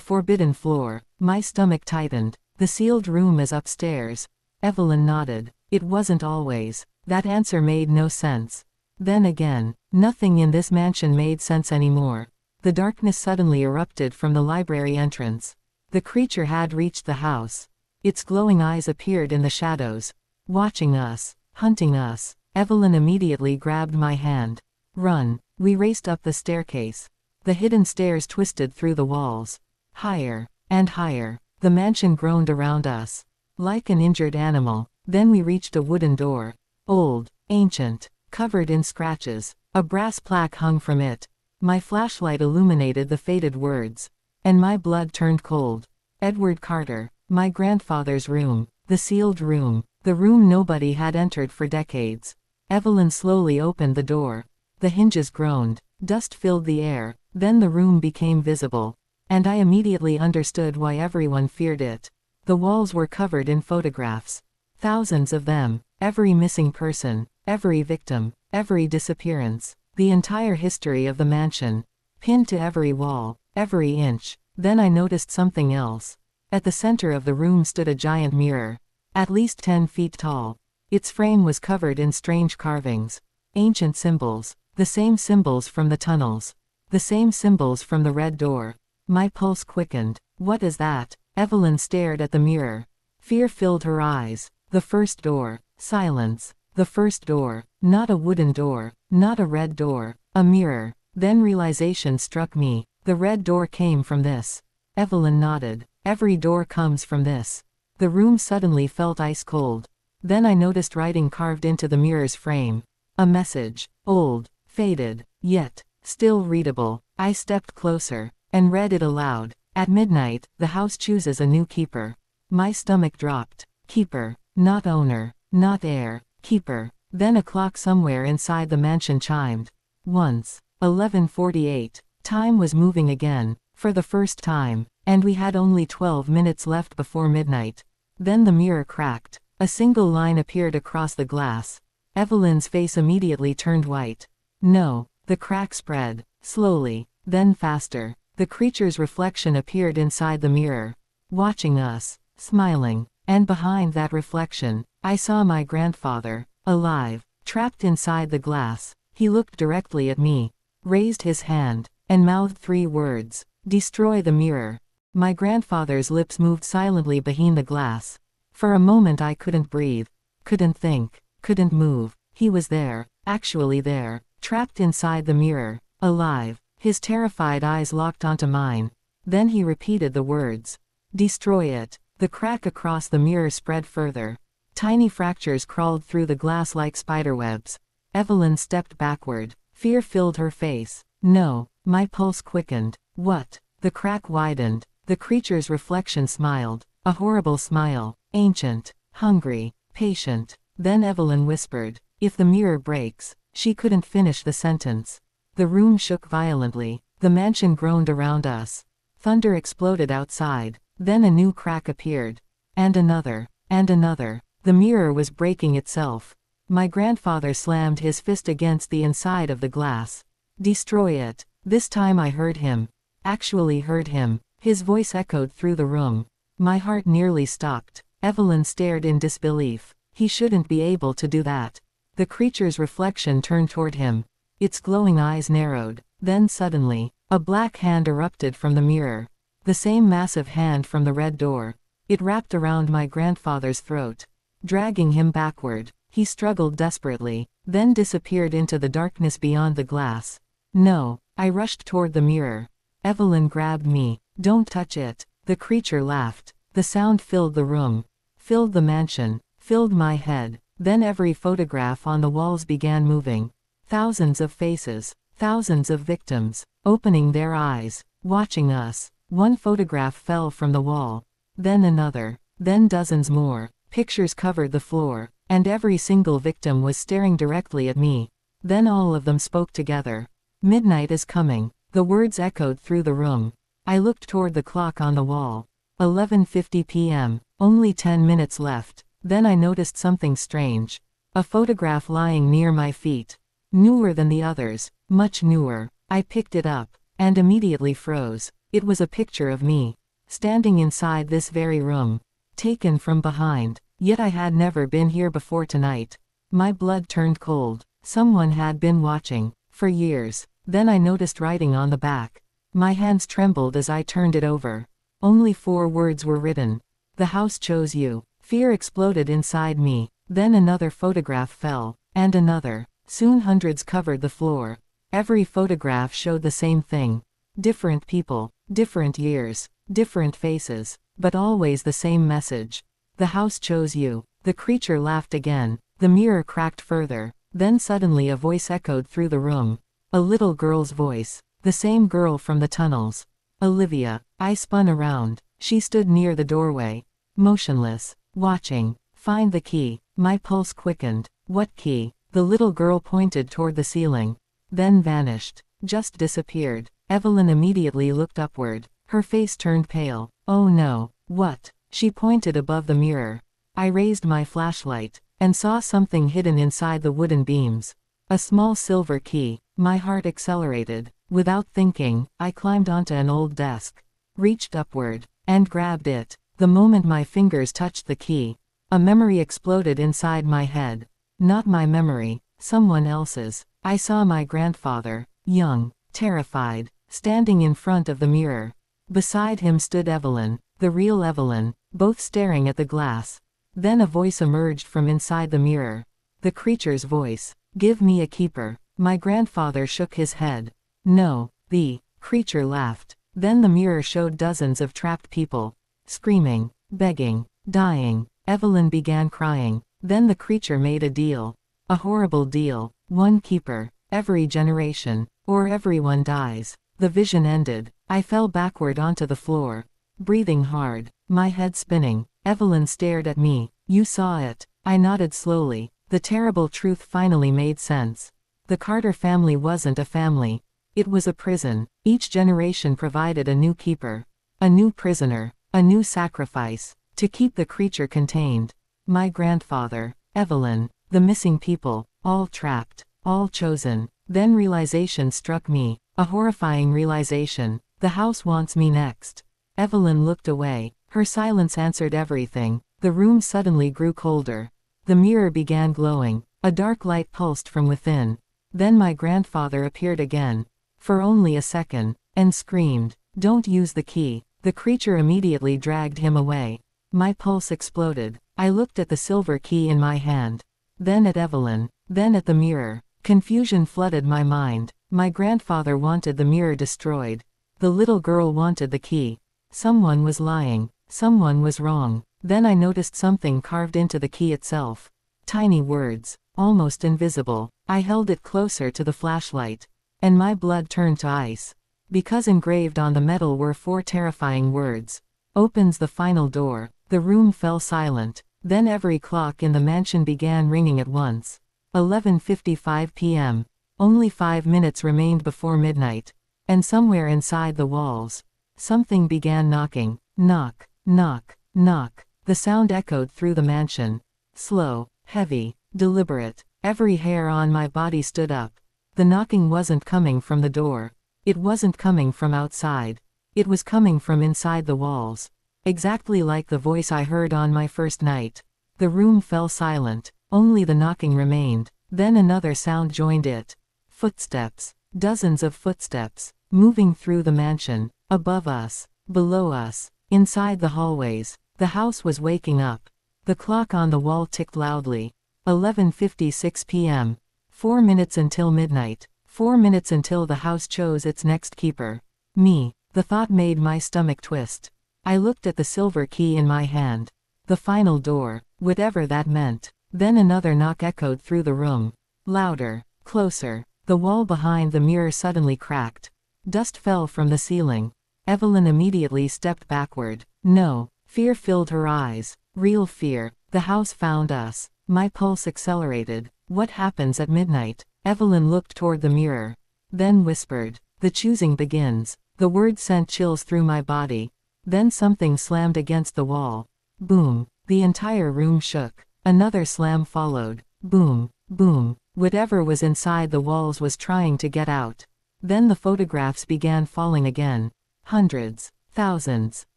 forbidden floor. My stomach tightened. The sealed room is upstairs. Evelyn nodded. It wasn't always. That answer made no sense. Then again, nothing in this mansion made sense anymore. The darkness suddenly erupted from the library entrance. The creature had reached the house. Its glowing eyes appeared in the shadows, watching us, hunting us. Evelyn immediately grabbed my hand. "Run." We raced up the staircase. The hidden stairs twisted through the walls. Higher, and higher. The mansion groaned around us, like an injured animal. Then we reached a wooden door. Old, ancient, covered in scratches. A brass plaque hung from it. My flashlight illuminated the faded words, and my blood turned cold. Edward Carter. My grandfather's room. The sealed room. The room nobody had entered for decades. Evelyn slowly opened the door. The hinges groaned. Dust filled the air. Then the room became visible. And I immediately understood why everyone feared it. The walls were covered in photographs. Thousands of them. Every missing person. Every victim. Every disappearance. The entire history of the mansion. Pinned to every wall. Every inch. Then I noticed something else. At the center of the room stood a giant mirror. At least 10 feet tall. Its frame was covered in strange carvings. Ancient symbols. The same symbols from the tunnels. The same symbols from the red door. My pulse quickened. "What is that?" Evelyn stared at the mirror. Fear filled her eyes. The first door. Silence. The first door. Not a wooden door. Not a red door. A mirror. Then realization struck me. The red door came from this. Evelyn nodded. Every door comes from this. The room suddenly felt ice cold. Then I noticed writing carved into the mirror's frame. A message. Old. Faded. Yet still readable. I stepped closer, and read it aloud. "At midnight, the house chooses a new keeper." My stomach dropped. Keeper. Not owner, not heir, keeper. Then a clock somewhere inside the mansion chimed. Once. 11:48. Time was moving again, for the first time, and we had only 12 minutes left before midnight. Then the mirror cracked. A single line appeared across the glass. Evelyn's face immediately turned white. No, the crack spread, slowly, then faster. The creature's reflection appeared inside the mirror, watching us, smiling, and behind that reflection, I saw my grandfather, alive, trapped inside the glass. He looked directly at me, raised his hand, and mouthed 3 words. Destroy the mirror. My grandfather's lips moved silently behind the glass. For a moment I couldn't breathe, couldn't think, couldn't move. He was there, actually there, trapped inside the mirror, alive. His terrified eyes locked onto mine. Then he repeated the words. Destroy it. The crack across the mirror spread further. Tiny fractures crawled through the glass like spiderwebs. Evelyn stepped backward. Fear filled her face. No. My pulse quickened. What? The crack widened. The creature's reflection smiled. A horrible smile. Ancient. Hungry. Patient. Then Evelyn whispered. If the mirror breaks. She couldn't finish the sentence. The room shook violently. The mansion groaned around us. Thunder exploded outside. Then a new crack appeared. And another. And another. The mirror was breaking itself. My grandfather slammed his fist against the inside of the glass. Destroy it. This time I heard him. Actually heard him. His voice echoed through the room. My heart nearly stopped. Evelyn stared in disbelief. He shouldn't be able to do that. The creature's reflection turned toward him. Its glowing eyes narrowed. Then suddenly, a black hand erupted from the mirror. The same massive hand from the red door. It wrapped around my grandfather's throat, dragging him backward. He struggled desperately, then disappeared into the darkness beyond the glass. No, I rushed toward the mirror. Evelyn grabbed me. Don't touch it. The creature laughed. The sound filled the room, filled the mansion, filled my head. Then every photograph on the walls began moving. Thousands of faces, thousands of victims, opening their eyes, watching us. One photograph fell from the wall. Then another. Then dozens more. Pictures covered the floor, and every single victim was staring directly at me. Then all of them spoke together. Midnight is coming. The words echoed through the room. I looked toward the clock on the wall. 11:50 p.m. Only 10 minutes left. Then I noticed something strange. A photograph lying near my feet. Newer than the others, much newer. I picked it up, and immediately froze. It was a picture of me, standing inside this very room, taken from behind. Yet I had never been here before tonight. My blood turned cold. Someone had been watching, for years. Then I noticed writing on the back. My hands trembled as I turned it over. Only 4 words were written. The house chose you. Fear exploded inside me. Then another photograph fell, and another. Soon hundreds covered the floor. Every photograph showed the same thing. Different people, different years, different faces, but always the same message. The house chose you. The creature laughed again. The mirror cracked further. Then suddenly a voice echoed through the room. A little girl's voice. The same girl from the tunnels. Olivia. I spun around. She stood near the doorway, motionless, watching. Find the key. My pulse quickened. What key? The little girl pointed toward the ceiling. Then vanished. Just disappeared. Evelyn immediately looked upward. Her face turned pale. Oh no. What? She pointed above the mirror. I raised my flashlight, and saw something hidden inside the wooden beams. A small silver key. My heart accelerated. Without thinking, I climbed onto an old desk, reached upward, and grabbed it. The moment my fingers touched the key, a memory exploded inside my head. Not my memory, someone else's. I saw my grandfather, young, terrified, standing in front of the mirror. Beside him stood Evelyn, the real Evelyn, both staring at the glass. Then a voice emerged from inside the mirror. The creature's voice. Give me a keeper. My grandfather shook his head. No. The creature laughed. Then the mirror showed dozens of trapped people, screaming, begging, dying. Evelyn began crying. Then the creature made a deal. A horrible deal. 1 keeper. Every generation, or everyone dies. The vision ended. I fell backward onto the floor, breathing hard, my head spinning. Evelyn stared at me. You saw it. I nodded slowly. The terrible truth finally made sense. The Carter family wasn't a family. It was a prison. Each generation provided a new keeper. A new prisoner. A new sacrifice. To keep the creature contained. My grandfather. Evelyn. The missing people. All trapped. All chosen. Then realization struck me. A horrifying realization. The house wants me next. Evelyn looked away. Her silence answered everything. The room suddenly grew colder. The mirror began glowing. A dark light pulsed from within. Then my grandfather appeared again. For only a second. And screamed, "Don't use the key." The creature immediately dragged him away. My pulse exploded. I looked at the silver key in my hand. Then at Evelyn. Then at the mirror. Confusion flooded my mind. My grandfather wanted the mirror destroyed. The little girl wanted the key. Someone was lying. Someone was wrong. Then I noticed something carved into the key itself. Tiny words. Almost invisible. I held it closer to the flashlight. And my blood turned to ice. Because engraved on the metal were 4 terrifying words. Opens the final door. The room fell silent. Then every clock in the mansion began ringing at once. 11:55 p.m. Only 5 minutes remained before midnight. And somewhere inside the walls, something began knocking. Knock, knock, knock. The sound echoed through the mansion. Slow, heavy, deliberate. Every hair on my body stood up. The knocking wasn't coming from the door. It wasn't coming from outside. It was coming from inside the walls. Exactly like the voice I heard on my first night. The room fell silent. Only the knocking remained. Then another sound joined it. Footsteps. Dozens of footsteps. Moving through the mansion. Above us. Below us. Inside the hallways. The house was waking up. The clock on the wall ticked loudly. 11:56 p.m. 4 minutes until midnight. 4 minutes until the house chose its next keeper. Me. The thought made my stomach twist. I looked at the silver key in my hand. The final door. Whatever that meant. Then another knock echoed through the room. Louder. Closer. The wall behind the mirror suddenly cracked. Dust fell from the ceiling. Evelyn immediately stepped backward. No. Fear filled her eyes. Real fear. The house found us. My pulse accelerated. What happens at midnight? Evelyn looked toward the mirror. Then whispered. The choosing begins. The words sent chills through my body. Then something slammed against the wall. Boom. The entire room shook. Another slam followed. Boom. Boom. Whatever was inside the walls was trying to get out. Then the photographs began falling again. Hundreds. Thousands.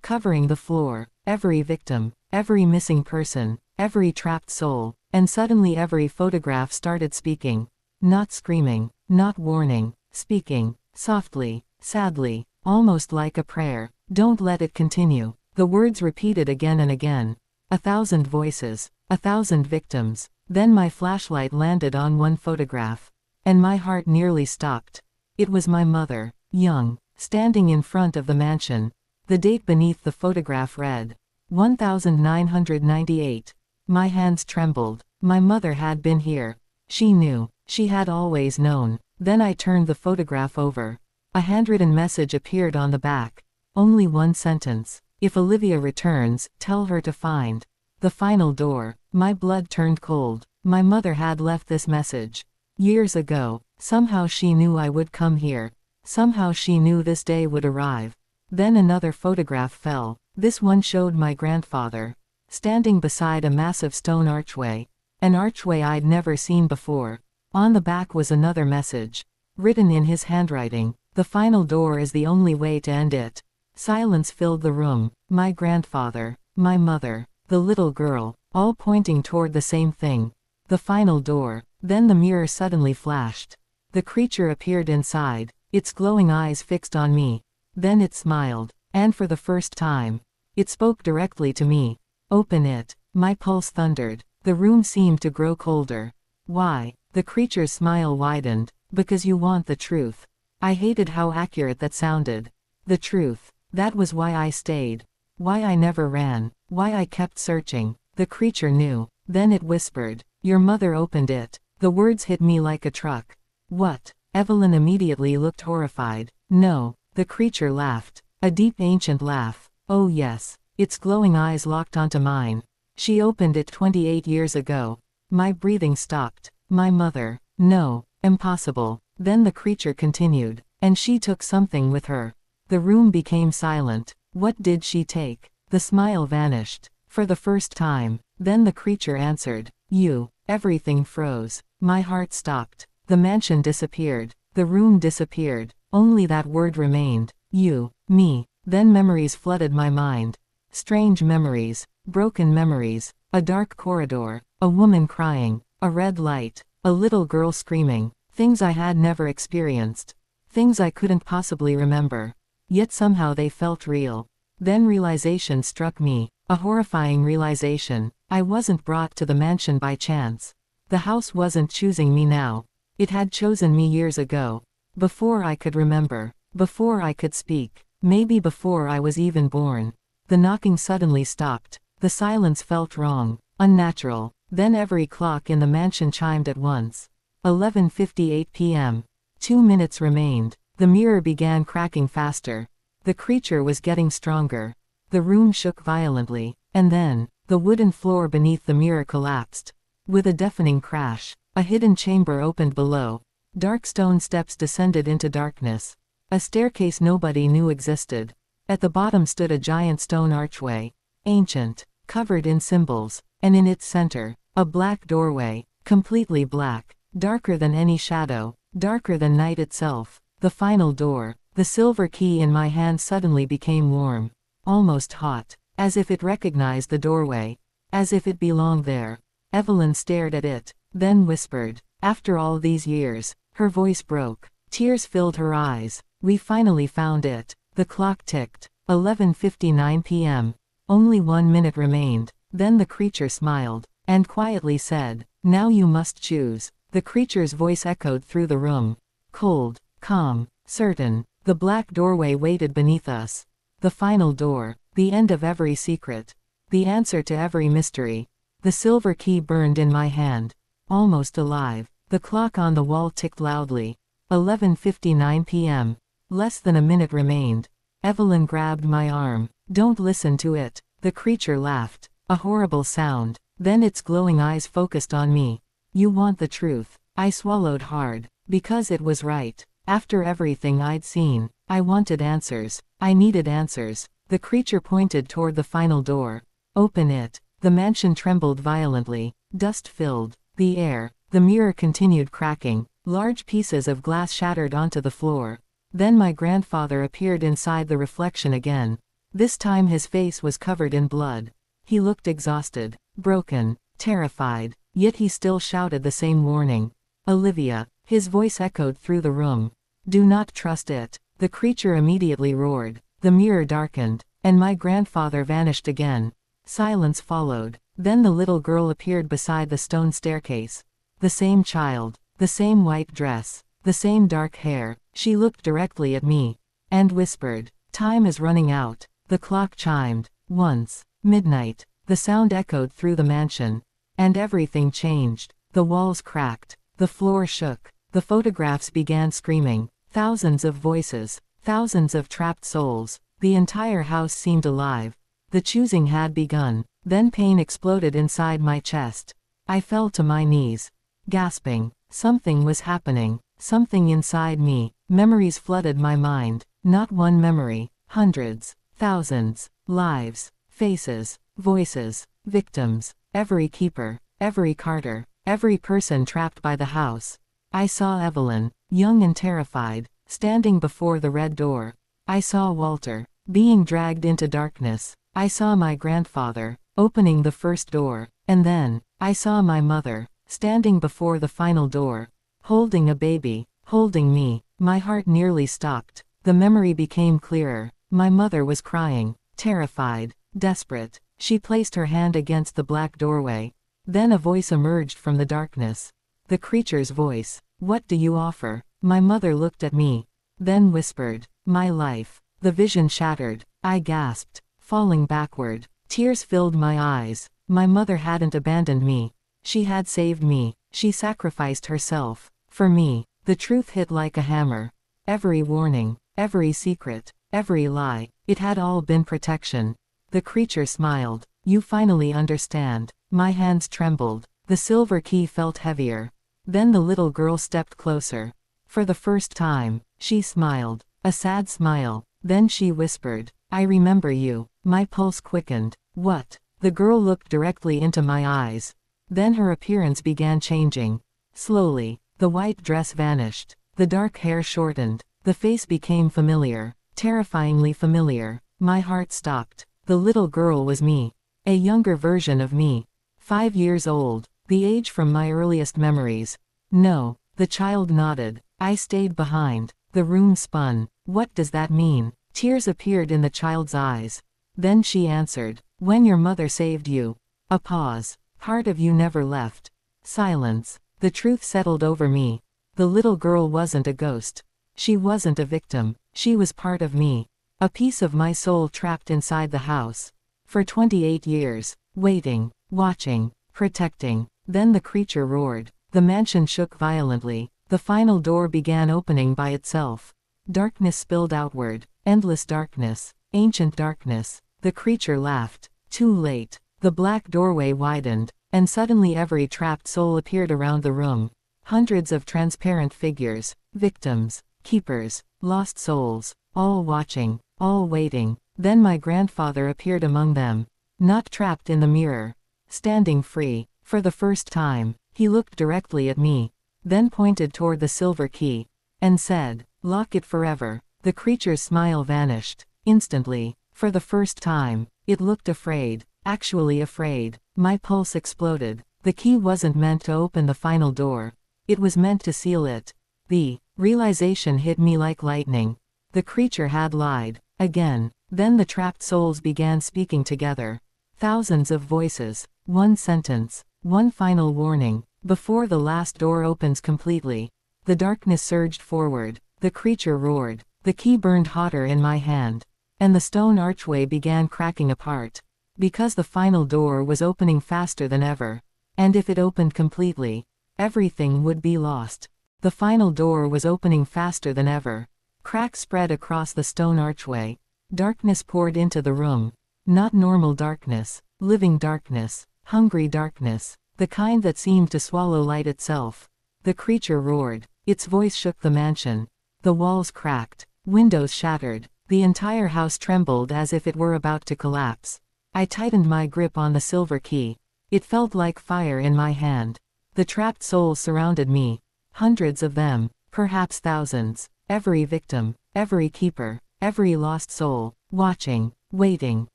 Covering the floor. Every victim. Every missing person. Every trapped soul. And suddenly every photograph started speaking. Not screaming. Not warning. Speaking. Softly. Sadly. Almost like a prayer. Don't let it continue. The words repeated again and again. 1,000 voices. 1,000 victims. Then my flashlight landed on one photograph. And my heart nearly stopped. It was my mother. Young. Standing in front of the mansion. The date beneath the photograph read. 1998. My hands trembled. My mother had been here. She knew. She had always known. Then I turned the photograph over. A handwritten message appeared on the back. Only one sentence. If Olivia returns, tell her to find the final door. My blood turned cold. My mother had left this message. Years ago. Somehow she knew I would come here. Somehow she knew this day would arrive. Then another photograph fell. This one showed my grandfather. Standing beside a massive stone archway. An archway I'd never seen before. On the back was another message. Written in his handwriting. The final door is the only way to end it. Silence filled the room. My grandfather. My mother. The little girl. All pointing toward the same thing. The final door. Then the mirror suddenly flashed. The creature appeared inside. Its glowing eyes fixed on me. Then it smiled. And for the first time. It spoke directly to me. Open it. My pulse thundered. The room seemed to grow colder. Why? The creature's smile widened. Because you want the truth. I hated how accurate that sounded. The truth. That was why I stayed. Why I never ran. Why I kept searching. The creature knew. Then it whispered. Your mother opened it. The words hit me like a truck. What? Evelyn immediately looked horrified. No. The creature laughed. A deep ancient laugh. Oh yes. Its glowing eyes locked onto mine. She opened it 28 years ago. My breathing stopped. My mother. No. Impossible. Then the creature continued. And she took something with her. The room became silent. What did she take? The smile vanished. For the first time. Then the creature answered. You. Everything froze. My heart stopped. The mansion disappeared. The room disappeared. Only that word remained. You. Me. Then memories flooded my mind. Strange memories. Broken memories. A dark corridor. A woman crying. A red light. A little girl screaming. Things I had never experienced. Things I couldn't possibly remember. Yet somehow they felt real. Then realization struck me. A horrifying realization. I wasn't brought to the mansion by chance. The house wasn't choosing me now. It had chosen me years ago. Before I could remember. Before I could speak. Maybe before I was even born. The knocking suddenly stopped. The silence felt wrong. Unnatural. Then every clock in the mansion chimed at once. 11:58 p.m. 2 minutes remained. The mirror began cracking faster. The creature was getting stronger. The room shook violently. And then, the wooden floor beneath the mirror collapsed. With a deafening crash, a hidden chamber opened below. Dark stone steps descended into darkness. A staircase nobody knew existed. At the bottom stood a giant stone archway. Ancient, covered in symbols, and in its center, a black doorway, completely black, darker than any shadow, darker than night itself. The final door. The silver key in my hand suddenly became warm. Almost hot. As if it recognized the doorway. As if it belonged there. Evelyn stared at it, then whispered. After all these years. Her voice broke. Tears filled her eyes. We finally found it. The clock ticked. 11:59 p.m. Only 1 minute remained. Then the creature smiled. And quietly said, now you must choose. The creature's voice echoed through the room. Cold. Calm. Certain. The black doorway waited beneath us. The final door. The end of every secret. The answer to every mystery. The silver key burned in my hand. Almost alive. The clock on the wall ticked loudly. 11:59 p.m. Less than a minute remained. Evelyn grabbed my arm. Don't listen to it. The creature laughed. A horrible sound. Then its glowing eyes focused on me. You want the truth. I swallowed hard. Because it was right. After everything I'd seen, I wanted answers. I needed answers. The creature pointed toward the final door. Open it. The mansion trembled violently. Dust filled the air. The mirror continued cracking. Large pieces of glass shattered onto the floor. Then my grandfather appeared inside the reflection again. This time his face was covered in blood. He looked exhausted, broken, terrified, yet he still shouted the same warning. Olivia. His voice echoed through the room. Do not trust it. The creature immediately roared. The mirror darkened, and my grandfather vanished again. Silence followed. Then the little girl appeared beside the stone staircase. The same child. The same white dress. The same dark hair. She looked directly at me. And whispered. Time is running out. The clock chimed. Once. Midnight. The sound echoed through the mansion. And everything changed. The walls cracked. The floor shook. The photographs began screaming. Thousands of voices. Thousands of trapped souls. The entire house seemed alive. The choosing had begun. Then pain exploded inside my chest. I fell to my knees. Gasping. Something was happening. Something inside me. Memories flooded my mind. Not one memory. Hundreds. Thousands. Lives. Faces. Voices. Victims. Every keeper. Every Carter. Every person trapped by the house. I saw Evelyn, young and terrified, standing before the red door. I saw Walter, being dragged into darkness. I saw my grandfather, opening the first door. And then, I saw my mother, standing before the final door, holding a baby, holding me. My heart nearly stopped. The memory became clearer. My mother was crying, terrified, desperate. She placed her hand against the black doorway. Then a voice emerged from the darkness. The creature's voice. What do you offer? My mother looked at me. Then whispered. My life. The vision shattered. I gasped, falling backward. Tears filled my eyes. My mother hadn't abandoned me. She had saved me. She sacrificed herself. For me. The truth hit like a hammer. Every warning. Every secret. Every lie. It had all been protection. The creature smiled. You finally understand. My hands trembled. The silver key felt heavier. Then the little girl stepped closer. For the first time, she smiled. A sad smile. Then she whispered, "I remember you." My pulse quickened. What? The girl looked directly into my eyes. Then her appearance began changing. Slowly, the white dress vanished. The dark hair shortened. The face became familiar. Terrifyingly familiar. My heart stopped. The little girl was me. A younger version of me. 5 years old. The age from my earliest memories. No. The child nodded. I stayed behind. The room spun. What does that mean? Tears appeared in the child's eyes. Then she answered, "When your mother saved you." A pause. Part of you never left. Silence. The truth settled over me. The little girl wasn't a ghost. She wasn't a victim. She was part of me. A piece of my soul trapped inside the house. For 28 years. Waiting. Watching. Protecting. Then the creature roared. The mansion shook violently. The final door began opening by itself. Darkness spilled outward. Endless darkness. Ancient darkness. The creature laughed. Too late. The black doorway widened, and suddenly every trapped soul appeared around the room. Hundreds of transparent figures. Victims. Keepers. Lost souls. All watching. All waiting. Then my grandfather appeared among them. Not trapped in the mirror. Standing free. For the first time, he looked directly at me. Then pointed toward the silver key. And said, "Lock it forever." The creature's smile vanished. Instantly. For the first time, it looked afraid. Actually afraid. My pulse exploded. The key wasn't meant to open the final door. It was meant to seal it. The realization hit me like lightning. The creature had lied. Again. Then the trapped souls began speaking together. Thousands of voices. One sentence. One final warning. Before the last door opens completely. The darkness surged forward. The creature roared. The key burned hotter in my hand. And the stone archway began cracking apart. Because the final door was opening faster than ever. And if it opened completely, everything would be lost. The final door was opening faster than ever. Cracks spread across the stone archway. Darkness poured into the room. Not normal darkness. Living darkness. Hungry darkness. The kind that seemed to swallow light itself. The creature roared. Its voice shook the mansion. The walls cracked. Windows shattered. The entire house trembled as if it were about to collapse. I tightened my grip on the silver key. It felt like fire in my hand. The trapped souls surrounded me. Hundreds of them. Perhaps thousands. Every victim. Every keeper. Every lost soul. Watching. Waiting.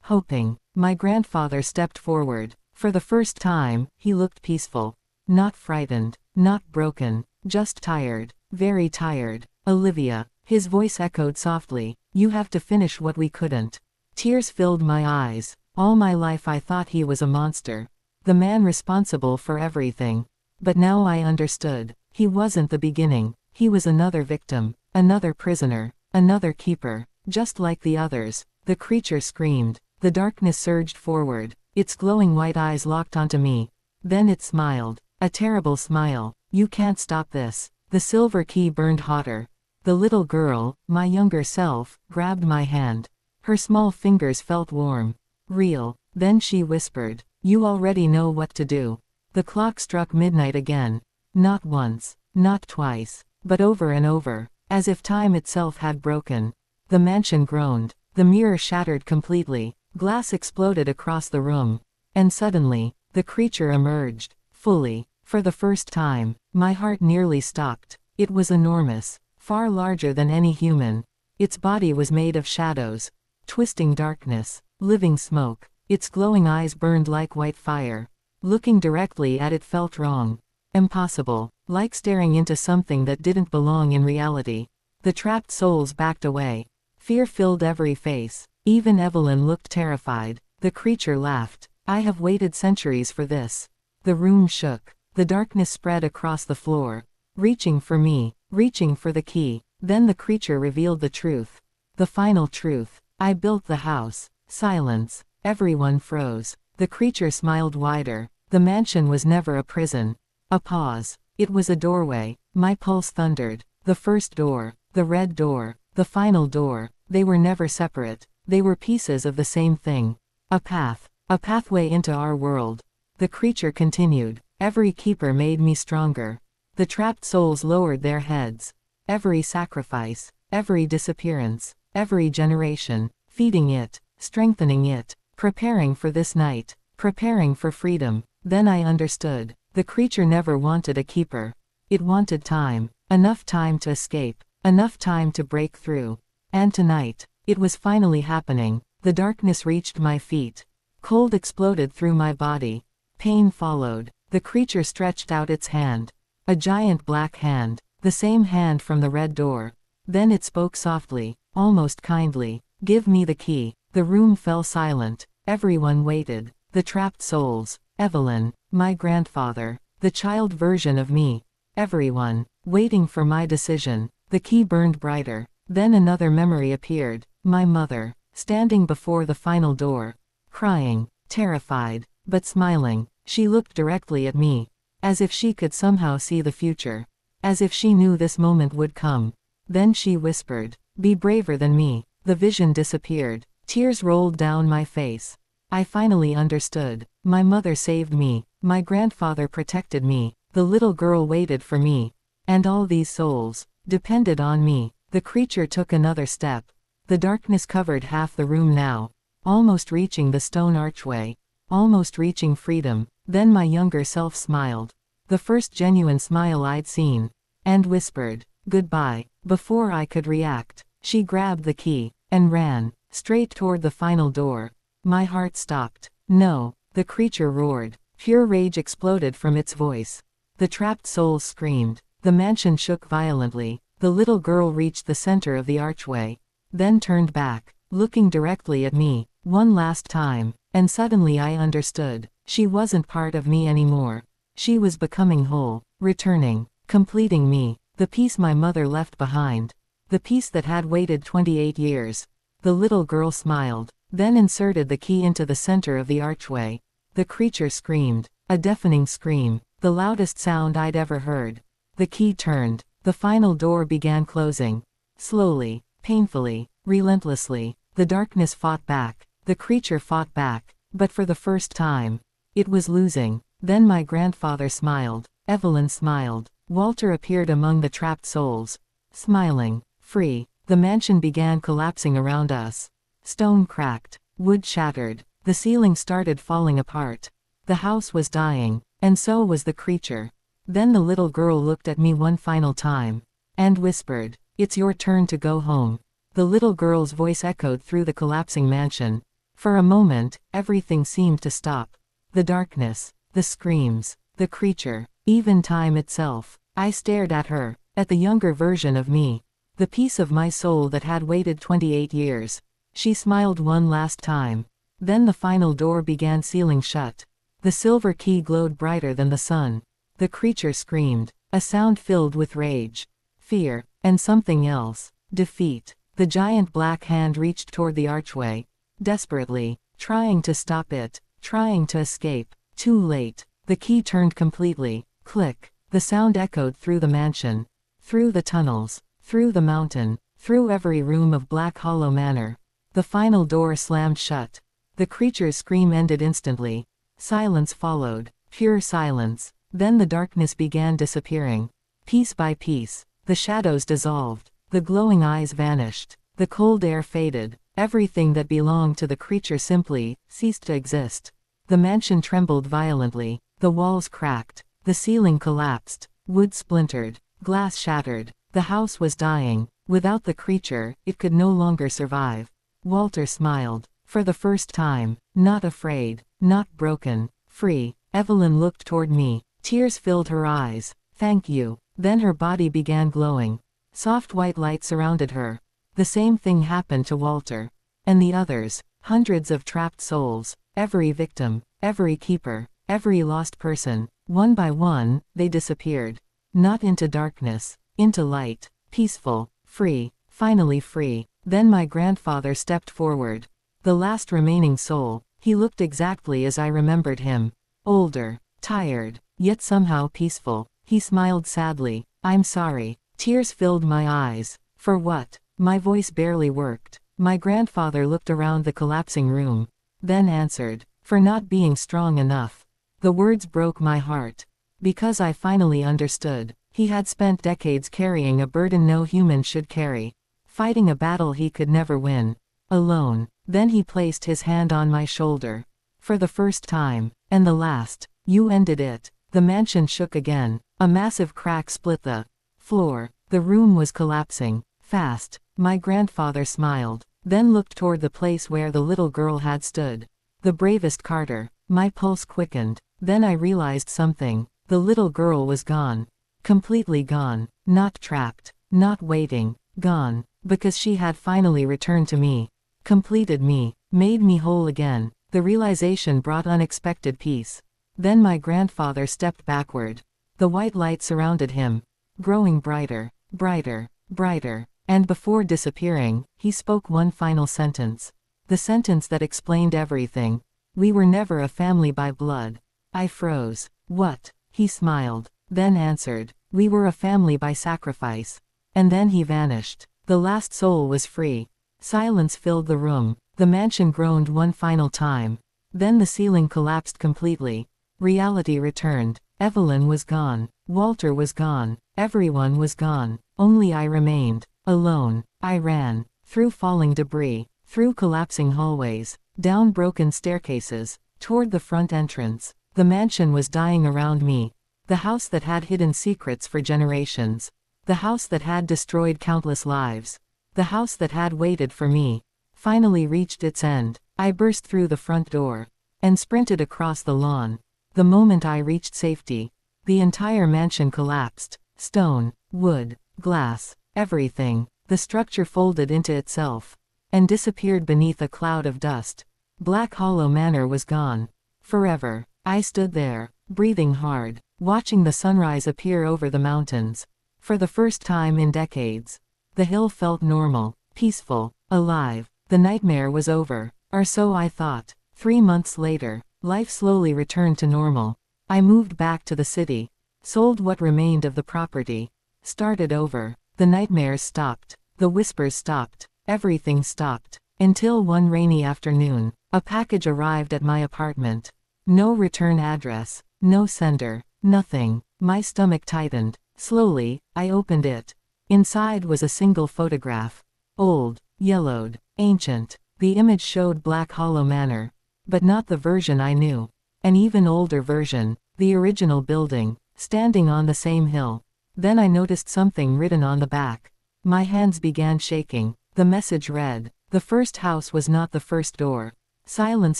Hoping. My grandfather stepped forward. For the first time, he looked peaceful. Not frightened. Not broken. Just tired. Very tired. "Olivia." His voice echoed softly. "You have to finish what we couldn't." Tears filled my eyes. All my life I thought he was a monster. The man responsible for everything. But now I understood. He wasn't the beginning. He was another victim. Another prisoner. Another keeper. Just like the others. The creature screamed. The darkness surged forward. Its glowing white eyes locked onto me. Then it smiled. A terrible smile. "You can't stop this." The silver key burned hotter. The little girl, my younger self, grabbed my hand. Her small fingers felt warm. Real. Then she whispered, "You already know what to do." The clock struck midnight again. Not once. Not twice. But over and over. As if time itself had broken. The mansion groaned. The mirror shattered completely. Glass exploded across the room. And suddenly, the creature emerged. Fully. For the first time, my heart nearly stopped. It was enormous. Far larger than any human. Its body was made of shadows. Twisting darkness. Living smoke. Its glowing eyes burned like white fire. Looking directly at it felt wrong. Impossible. Like staring into something that didn't belong in reality. The trapped souls backed away. Fear filled every face. Even Evelyn looked terrified. The creature laughed. "I have waited centuries for this." The room shook. The darkness spread across the floor. Reaching for me. Reaching for the key. Then the creature revealed the truth. The final truth. I built the house. Silence. Everyone froze. The creature smiled wider. The mansion was never a prison. A pause. It was a doorway. My pulse thundered. The first door. The red door. The final door. They were never separate. They were pieces of the same thing. A path. A pathway into our world. The creature continued. Every keeper made me stronger. The trapped souls lowered their heads. Every sacrifice, every disappearance, every generation, feeding it, strengthening it, preparing for this night, preparing for freedom. Then I understood. The creature never wanted a keeper. It wanted time. Enough time to escape. Enough time to break through. And tonight, it was finally happening. The darkness reached my feet. Cold exploded through my body. Pain followed. The creature stretched out its hand. A giant black hand. The same hand from the red door. Then it spoke softly, almost kindly. Give me the key. The room fell silent. Everyone waited. The trapped souls. Evelyn, my grandfather, the child version of me. Everyone, waiting for my decision. The key burned brighter. Then another memory appeared. My mother, standing before the final door. Crying, terrified, but smiling. She looked directly at me. As if she could somehow see the future. As if she knew this moment would come. Then she whispered, "Be braver than me." The vision disappeared. Tears rolled down my face. I finally understood. My mother saved me. My grandfather protected me. The little girl waited for me. And all these souls depended on me. The creature took another step. The darkness covered half the room now. Almost reaching the stone archway. Almost reaching freedom. Then my younger self smiled. The first genuine smile I'd seen. And whispered, "Goodbye." Before I could react, she grabbed the key and ran straight toward the final door. My heart stopped. "No!" The creature roared. Pure rage exploded from its voice. The trapped souls screamed. The mansion shook violently. The little girl reached the center of the archway. Then turned back, looking directly at me, one last time. And suddenly I understood. She wasn't part of me anymore. She was becoming whole, returning, completing me. The piece my mother left behind. The piece that had waited 28 years. The little girl smiled, then inserted the key into the center of the archway. The creature screamed, a deafening scream, the loudest sound I'd ever heard. The key turned. The final door began closing. Slowly, painfully, relentlessly. The darkness fought back. The creature fought back. But for the first time, it was losing. Then my grandfather smiled. Evelyn smiled. Walter appeared among the trapped souls. Smiling, free. The mansion began collapsing around us. Stone cracked. Wood shattered. The ceiling started falling apart. The house was dying, and so was the creature. Then the little girl looked at me one final time. And whispered, "It's your turn to go home." The little girl's voice echoed through the collapsing mansion. For a moment, everything seemed to stop. The darkness, the screams, the creature, even time itself. I stared at her, at the younger version of me. The piece of my soul that had waited 28 years. She smiled one last time. Then the final door began sealing shut. The silver key glowed brighter than the sun. The creature screamed, a sound filled with rage, fear, and something else, defeat. The giant black hand reached toward the archway, desperately, trying to stop it, trying to escape. Too late. The key turned completely. Click. The sound echoed through the mansion, through the tunnels, through the mountain, through every room of Black Hollow Manor. The final door slammed shut. The creature's scream ended instantly. Silence followed, pure silence. Then the darkness began disappearing. Piece by piece, the shadows dissolved. The glowing eyes vanished. The cold air faded. Everything that belonged to the creature simply ceased to exist. The mansion trembled violently. The walls cracked. The ceiling collapsed. Wood splintered. Glass shattered. The house was dying. Without the creature, it could no longer survive. Walter smiled. For the first time. Not afraid. Not broken. Free. Evelyn looked toward me. Tears filled her eyes. "Thank you." Then her body began glowing. Soft white light surrounded her. The same thing happened to Walter. And the others. Hundreds of trapped souls. Every victim. Every keeper. Every lost person. One by one, they disappeared. Not into darkness. Into light. Peaceful. Free. Finally free. Then my grandfather stepped forward. The last remaining soul. He looked exactly as I remembered him. Older. Tired. Yet somehow peaceful. He smiled sadly. "I'm sorry." Tears filled my eyes. For what? My voice barely worked. My grandfather looked around the collapsing room. Then answered, For not being strong enough. The words broke my heart. Because I finally understood. He had spent decades carrying a burden no human should carry. Fighting a battle he could never win. Alone. Then he placed his hand on my shoulder. For the first time. And the last. You ended it. The mansion shook again. A massive crack split the floor. The room was collapsing. Fast. My grandfather smiled. Then looked toward the place where the little girl had stood. The bravest Carter. My pulse quickened. Then I realized something. The little girl was gone. Completely gone. Not trapped. Not waiting. Gone. Because she had finally returned to me. Completed me. Made me whole again. The realization brought unexpected peace. Then my grandfather stepped backward. The white light surrounded him. Growing brighter. Brighter. Brighter. And before disappearing, he spoke one final sentence. The sentence that explained everything. We were never a family by blood. I froze. What? He smiled. Then answered. We were a family by sacrifice. And then he vanished. The last soul was free. Silence filled the room. The mansion groaned one final time. Then the ceiling collapsed completely. Reality returned. Evelyn was gone. Walter was gone. Everyone was gone. Only I remained. Alone. I ran. Through falling debris. Through collapsing hallways. Down broken staircases. Toward the front entrance. The mansion was dying around me. The house that had hidden secrets for generations. The house that had destroyed countless lives. The house that had waited for me. Finally reached its end. I burst through the front door. And sprinted across the lawn. The moment I reached safety. The entire mansion collapsed. Stone, wood, glass, everything. The structure folded into itself. And disappeared beneath a cloud of dust. Black Hollow Manor was gone. Forever. I stood there, breathing hard, watching the sunrise appear over the mountains. For the first time in decades. The hill felt normal, peaceful, alive. The nightmare was over. Or so I thought. 3 months later, life slowly returned to normal. I moved back to the city. Sold what remained of the property. Started over. The nightmares stopped. The whispers stopped. Everything stopped. Until one rainy afternoon, a package arrived at my apartment. No return address. No sender. Nothing. My stomach tightened. Slowly, I opened it. Inside was a single photograph. Old. Yellowed. Ancient. The image showed Black Hollow Manor. But not the version I knew. An even older version. The original building. Standing on the same hill. Then I noticed something written on the back. My hands began shaking. The message read. The first house was not the first door. Silence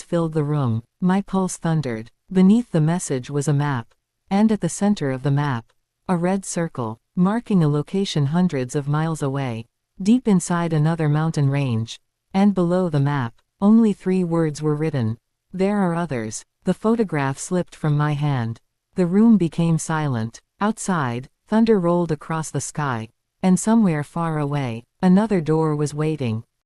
filled the room. My pulse thundered. Beneath the message was a map. And at the center of the map, a red circle, marking a location hundreds of miles away, deep inside another mountain range. And below the map, only 3 words were written. There are others. The photograph slipped from my hand. The room became silent. Outside, thunder rolled across the sky. And somewhere far away, another door was waiting.